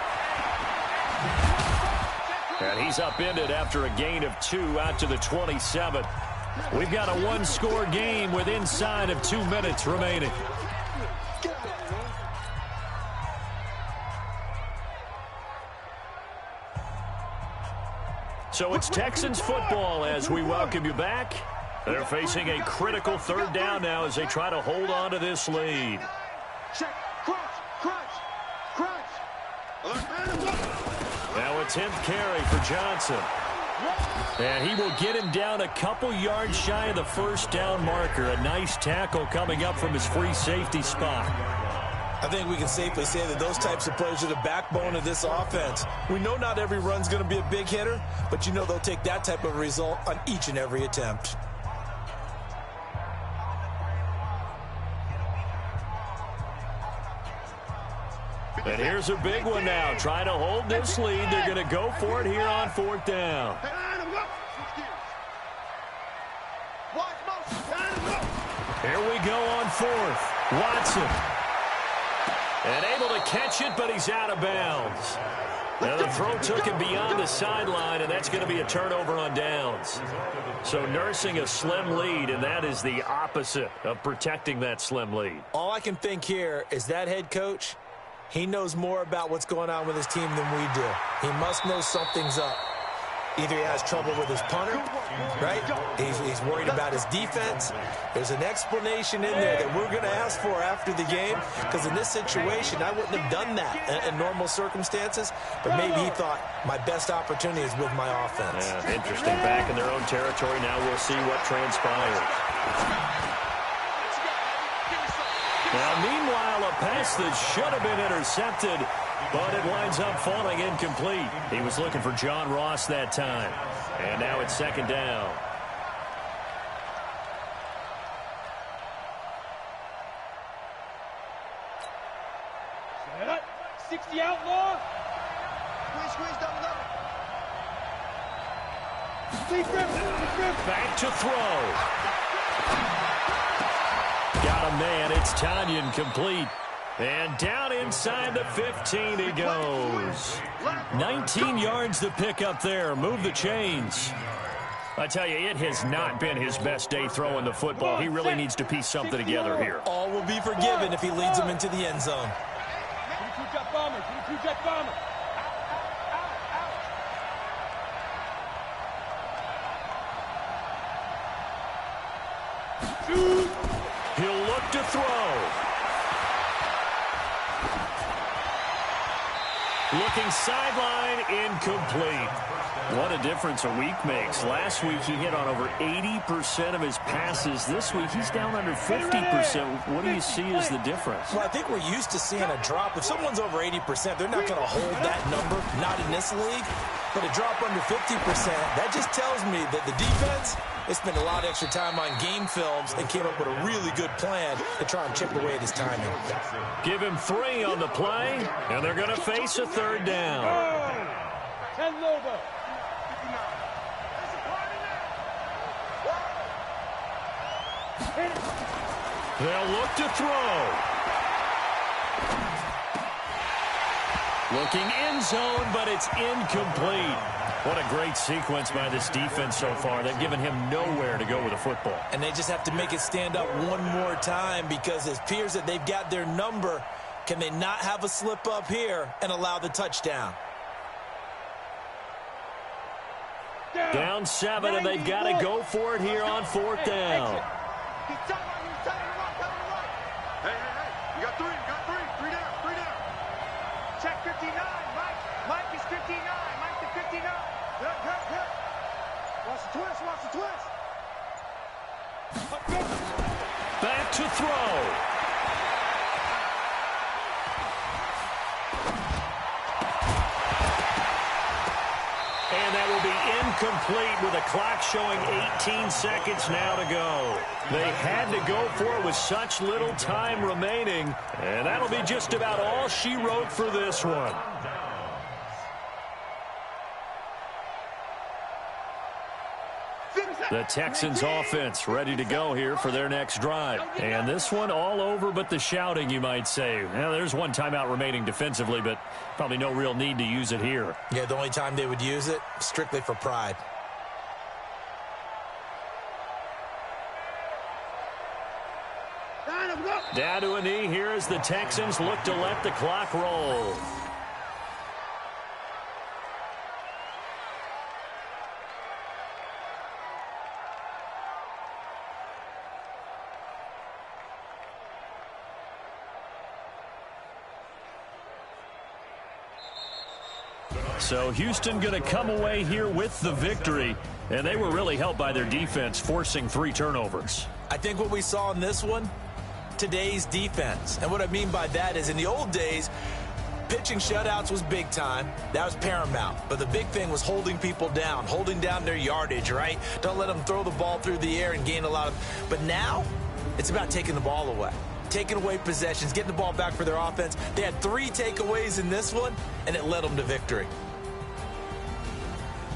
And he's upended after a gain of 2 out to the 27. We've got a 1-score game with inside of 2 minutes remaining. So it's Texans football as we welcome you back. They're facing a critical 3rd down now as they try to hold on to this lead. Check, crunch, crunch, crunch. Now a 10th carry for Johnson. And he will get him down a couple yards shy of the first down marker. A nice tackle coming up from his free safety spot. I think we can safely say that those types of plays are the backbone of this offense. We know not every run's going to be a big hitter, but you know they'll take that type of result on each and every attempt. And here's a big one now. Trying to hold this lead. They're going to go for it here on 4th down. Here we go on 4th. Watson. And able to catch it, but he's out of bounds. Now the throw took him beyond the sideline, and that's going to be a turnover on downs. So nursing a slim lead, and that is the opposite of protecting that slim lead. All I can think here is that head coach, he knows more about what's going on with his team than we do. He must know something's up. Either he has trouble with his punter, right? He's worried about his defense. There's an explanation in there that we're going to ask for after the game, because in this situation, I wouldn't have done that in normal circumstances, but maybe he thought my best opportunity is with my offense. Yeah, interesting. Back in their own territory. Now we'll see what transpires. Now, meanwhile, a pass that should have been intercepted, but it winds up falling incomplete. He was looking for John Ross that time. And now it's 2nd down. Set up. 60 outlaw. Squeeze, double. Back to throw. Got a man. It's Tanyan complete. And down inside the 15 he goes. 19 yards to pick up there. Move the chains. I tell you, it has not been his best day throwing the football. He really needs to piece something together here. All will be forgiven if he leads them into the end zone. 22-jet bomber. 22-jet bomber. He'll look to throw. Looking sideline, incomplete. What a difference a week makes. Last week he hit on over 80% of his passes. This week he's down under 50%. What do you see as the difference? Well, I think we're used to seeing a drop. If someone's over 80%, they're not going to hold that number, not in this league. But a drop under 50%, that just tells me that the defense, they spent a lot of extra time on game films and came up with a really good plan to try and chip away at his timing. Give him 3 on the play, and they're going to face a 3rd down. 10 Lobo. They'll look to throw. Looking end zone, but it's incomplete. What a great sequence by this defense so far. They've given him nowhere to go with the football. And they just have to make it stand up one more time, because it appears that they've got their number. Can they not have a slip up here and allow the touchdown? Down 7, and they've got to go for it here on 4th down. Hey, you got 3, 3 down. Check 59, Mike is 59, Mike to 59. Good. Watch the twist. Back to throw. And that will be incomplete with a clock showing 18 seconds now to go. They had to go for it with such little time remaining. And that'll be just about all she wrote for this one. The Texans offense ready to go here for their next drive. And this one all over but the shouting, you might say. Well, there's one timeout remaining defensively, but probably no real need to use it here. Yeah, the only time they would use it, strictly for pride. Down to a knee here as the Texans look to let the clock roll. So Houston going to come away here with the victory, and they were really helped by their defense, forcing 3 turnovers. I think what we saw in this one, today's defense. And what I mean by that is in the old days, pitching shutouts was big time. That was paramount. But the big thing was holding people down, holding down their yardage, right? Don't let them throw the ball through the air and gain a lot of. But now it's about taking the ball away, taking away possessions, getting the ball back for their offense. They had 3 takeaways in this one, and it led them to victory.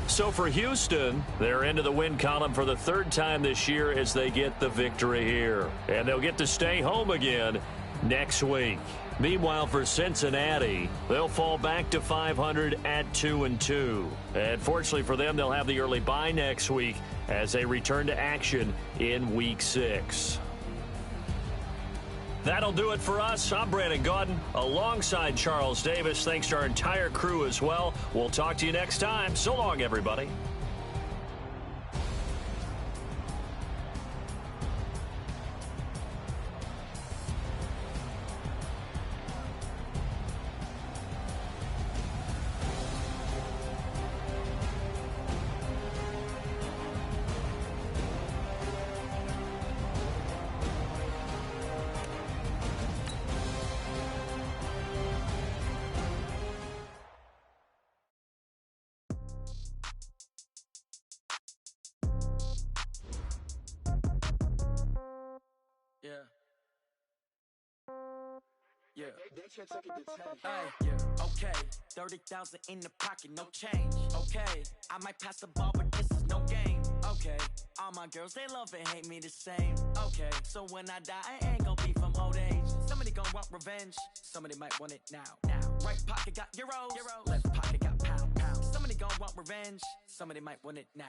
So for Houston, they're into the win column for the 3rd time this year as they get the victory here. And they'll get to stay home again next week. Meanwhile, for Cincinnati, they'll fall back to 500 at 2-2. And fortunately for them, they'll have the early bye next week as they return to action in Week 6. That'll do it for us. I'm Brandon Gaudin alongside Charles Davis. Thanks to our entire crew as well. We'll talk to you next time. So long, everybody. Yeah. Okay. 30,000 in the pocket, no change. Okay. I might pass the ball, but this is no game. Okay. All my girls, they love and hate me the same. Okay. So when I die, I ain't gonna be from old age. Somebody gonna want revenge. Somebody might want it now. Right pocket got euros. Left pocket got pound. Somebody gonna want revenge. Somebody might want it now.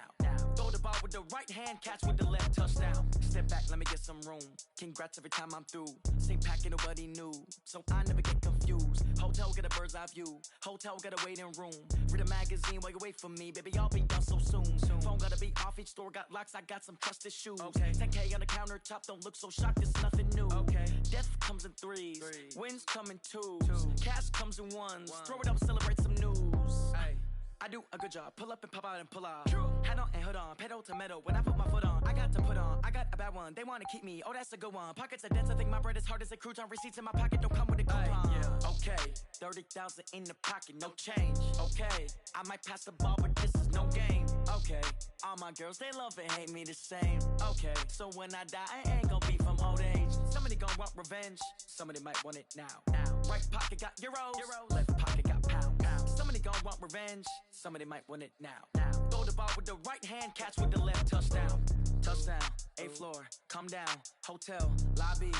Throw the ball with the right hand, catch with the left, touchdown. Step back, let me get some room. Congrats every time I'm through. Same packet, nobody knew, so I never get confused. Hotel get a bird's eye view. Hotel got a waiting room. Read a magazine while you wait for me, baby. I'll be done so soon. Phone gotta be off. Each store got locks. I got some trusted shoes. Okay. 10K on the countertop. Don't look so shocked. It's nothing new. Okay. Death comes in threes. Wins come in twos. Cash comes in ones. Throw it up, celebrate some news. Ay. I do a good job. Pull up and pop out and pull out. Hat on and hood on. Pedal to metal. When I put my foot on, I got to put on. I got a bad one. They want to keep me. Oh, that's a good one. Pockets are dense. I think my bread is hard as a crouton. Receipts in my pocket don't come with a coupon. Yeah. Okay. 30,000 in the pocket. No change. Okay. I might pass the ball, but this is no game. Okay. All my girls, they love and hate me the same. Okay. So when I die, I ain't gonna be from old age. Somebody gonna want revenge. Somebody might want it now. Right pocket got euros. Left pocket got pound. Somebody gon' want revenge. Somebody might want it now. Throw the ball with the right hand, catch with the left, touchdown. Touchdown, 8th floor, come down. Hotel, lobby.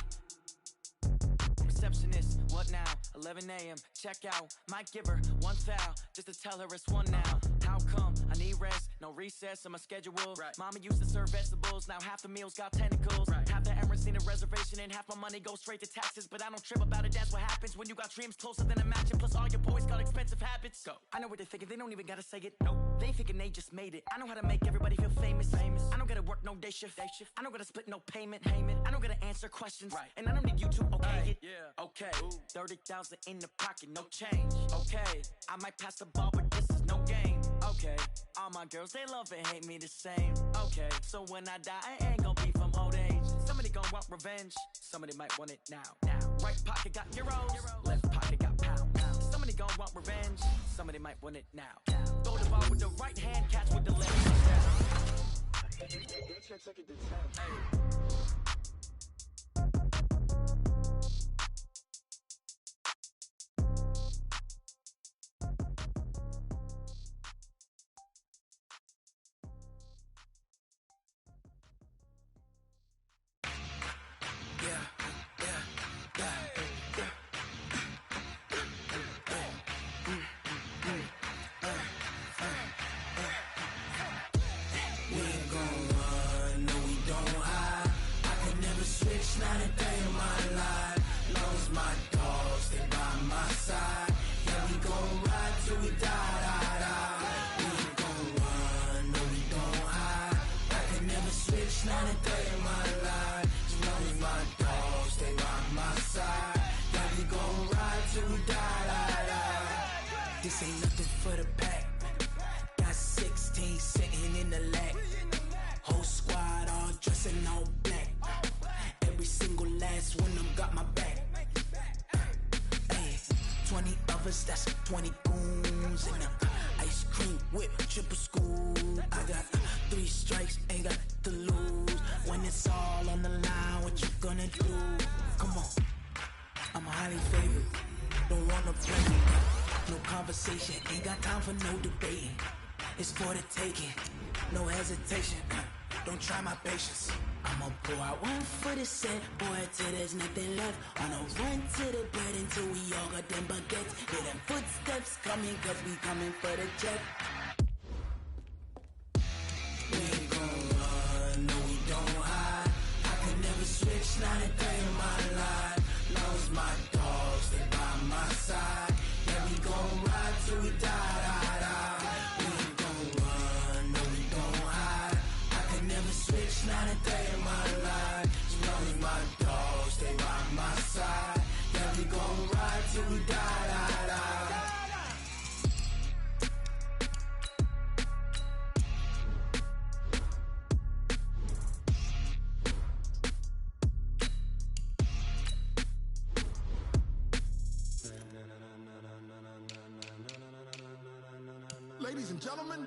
Receptionist, what now? 11 a.m., check out. Might give her one foul, just to tell her it's one now. How come? I need rest, no recess in my schedule. Right. Mama used to serve vegetables, now half the meals got tentacles. Right. Half the Emirates need a reservation and half my money goes straight to taxes. But I don't trip about it, that's what happens when you got dreams closer than a match. And plus all your boys got expensive habits. Go. I know what they're thinking, they don't even gotta say it. Nope. They ain't thinking they just made it. I know how to make everybody feel famous. I don't gotta work no day shift. I don't gotta split no payment. I don't gotta answer questions. Right. And I don't need you to okay it. Yeah. Okay. 30,000 in the pocket, no change. Okay. I might pass the ball, but this is no game. Okay. All my girls, they love and hate me the same. Okay. So when I die, I ain't gonna be from old age. Somebody gonna want revenge. Somebody might want it now. Right pocket got euros. Left pocket got pound. Somebody gonna want revenge. Somebody might want it now. Throw the ball with the right hand, catch with the left. Hey. 20 goons in the ice cream whip, triple scoop. I got 3 strikes, ain't got to lose. When it's all on the line, what you gonna do? Come on, I'm highly favored. Don't wanna play me. No conversation, ain't got time for no debating. It's for the taking, no hesitation. Don't try my patience. I'ma pour out one for the set, boy, till there's nothing left. On a run to the bread until we all got them baguettes. Hear them footsteps coming, cause we coming for the jet. We ain't gon' run, no we don't hide. I could never switch, not a day in my life. Long as my dogs stay by my side. Yeah, we gon' ride till we die, die, die. We ain't gon' run, no we don't hide. I could never switch, not a day in my life. As long as my dogs stay by my side. Yeah, we gon' ride till we die, die, die. Ladies and gentlemen,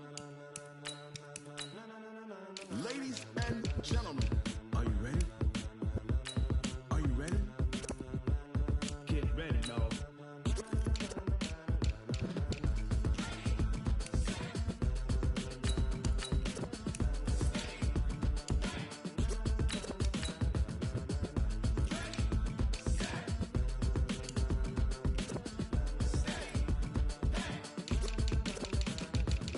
ladies and gentlemen, are you ready? Are you ready? Get ready, dog.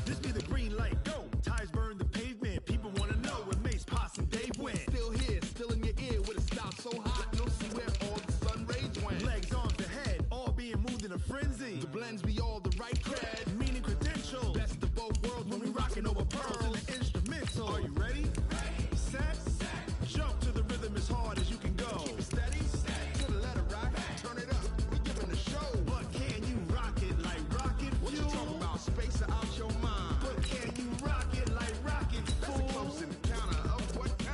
This be the green light, go. Tires burn the pavement. People wanna know where Mace, Posse, and Dave went. Still here, still in your ear with a style so hot, no see where all the sun rays went. Legs, arms, the head, all being moved in a frenzy. The blends be all the right cred, meaning credentials. Best of both worlds when we rockin' over pearls in the instrumental. Are you ready? Set, jump to the rhythm as hard as you can go. Keep it steady, to the letter right, turn it up, we giving the show. But can you rock it like rocket fuel? What you talking about, space or out your mind? But can you rock it like rocket fuel? That's a close encounter of what kind?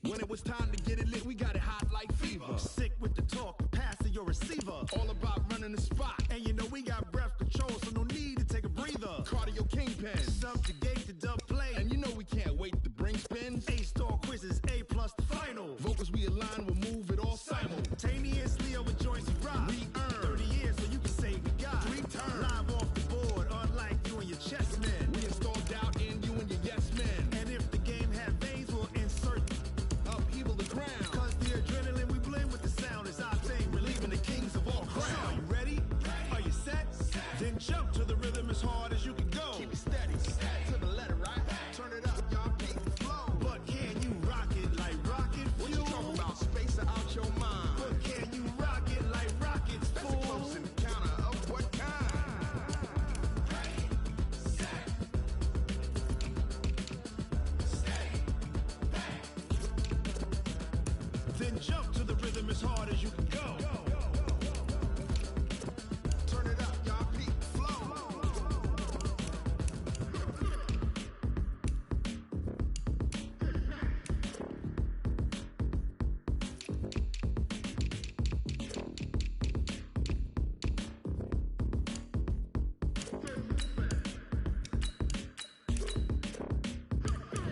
When it was time to get it lit, we got it hot like fever. Sick with the talk, pass to your receiver. All about running the spot, and you know we got breath control, so no need to take a breather. Cardio kingpin, subjugate the dub play, and you know we can't wait to bring spins. A-star quizzes, A+ the final. Vocals we align, we'll move it all simultaneously over joints we rock. We earn 30 years, so you can say we got 3 turns. Live off the board, unlike you and your chess men. We install doubt in you and your yes men. And if the game had veins, we'll insert upheaval the ground. Cause the adrenaline we blend with the sound is our thing, relieving the kings of all crowns. So are you ready? Are you set? Then jump to the rhythm as hard as you can go. Keep it steady, to the letter right. Turn it up, y'all keep the flow. But can you rock it like rocket fuel? What you talking about, space or out your mind? But can you rock it like rockets, fool? That's a close encounter of what kind? Then jump to the rhythm as hard as you can go. Turn it up, y'all keep the flow.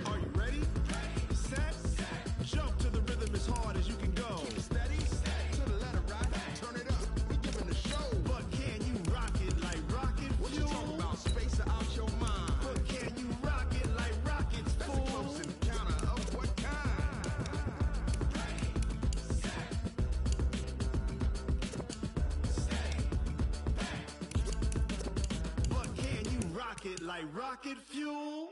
Are you ready? Set, jump to the rhythm as hard as you can go. Keep it steady, to the letter right. Turn it up, we giving the show. But can you rock it like rocket fuel? What you talking about, space or out your mind? But can you rock it like rockets, fool? That's a close encounter of what kind? But can you rock it like rocket fuel?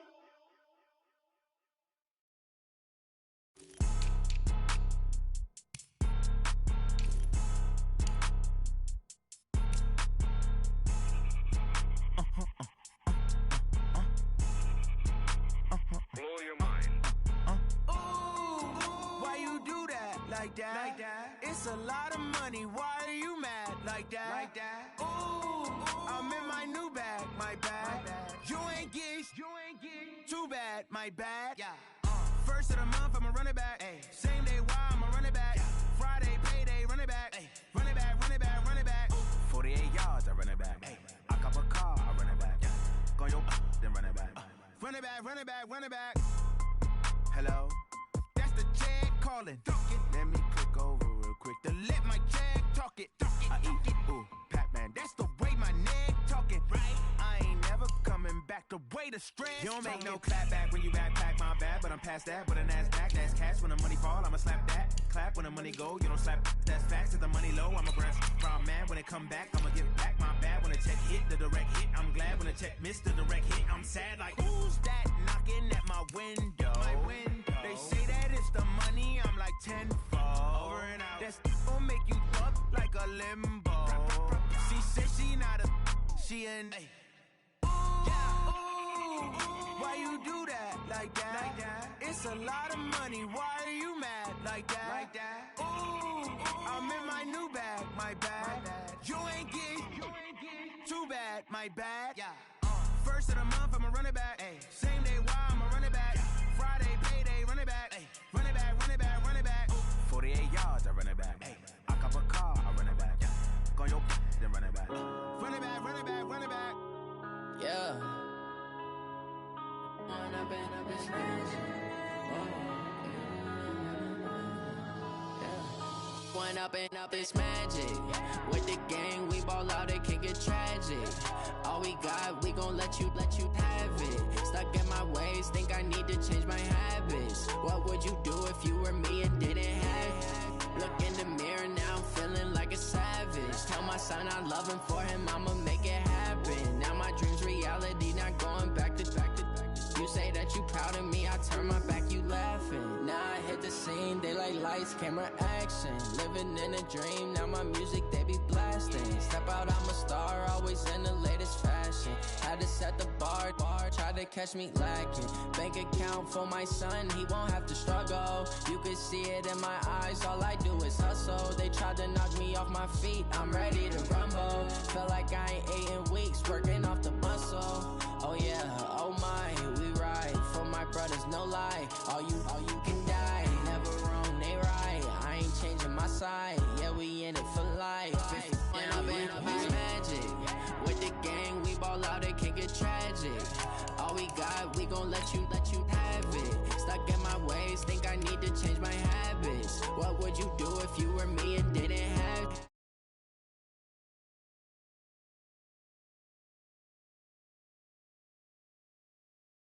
Blow your mind. Why you do that like that? Like that? It's a lot of money. Why are you mad like that? Like that? Ooh, I'm in my new bag, my bad. You ain't geeks, too bad, my bad. Yeah. First of the month, I'ma run it back. Same day, why I'ma run it back. Friday, payday, run it back. run it back. Hello, that's the Jag calling. Let me click over real quick to let my Jag talk it. I eat, ooh, Pac-Man, that's the way my neck talking. Right, I ain't never coming back the way the stress. You don't make no clap back when you backpack, my bad, but I'm past that with a NASDAQ. That's cash when the money fall, I'ma slap that. Clap when the money go, you don't slap. That's facts. If the money low, I'ma grab. I'm mad when it come back, I'ma give back. My bad when the check hit the direct hit. I'm glad when the check missed the direct hit. I'm sad like who's that knocking at my window? They say that it's the money, I'm like tenfold. Over and out. That's gon' make you up like a limbo. She said she not a, she an. Yeah, ooh, why you do that like that? It's a lot of money, why are you mad like that? Ooh, I'm in my new bag, my bad. You ain't get too bad, my bad. Yeah. First of the month, I'ma run it back. Ay. Same day, why I'ma run it back. Friday, payday, run it back. Ay. Run it back, run it back, run it back. 48 yards, I run it back. Ay. I cop a car, I run it back. Yeah. Go on your then run it back. Run it back, run it back, run it back. Yeah. Run up and up his hands. One up and up is magic. With the gang, we ball out, it can get tragic. All we got, we gon' let you have it. Stuck in my ways, think I need to change my habits. What would you do if you were me and didn't have it? Look in the mirror now, I'm feeling like a savage. Tell my son I love him, for him I'ma make it happen. Now my dream's reality, not going back to. You say that you proud of me, I turn my back, you laughing. Now I hit the scene, they like lights, camera, action. Living in a dream, now my music, they be blasting. Step out, I'm a star, always in the latest fashion. Had to set the bar, try to catch me lacking. Bank account for my son, he won't have to struggle. You can see it in my eyes, all I do is hustle. They tried to knock me off my feet, I'm ready to rumble. Felt like I ain't ate in weeks, working off the muscle. Oh yeah, oh my, we ride for my brothers, no lie. All you can die, never wrong, they right. I ain't changing my side, yeah, we in it for life. When up and up is magic. With the gang, we ball out, it can get tragic. All we got, we gon' let you have it. Stuck in my ways, think I need to change my habits. What would you do if you were me and didn't have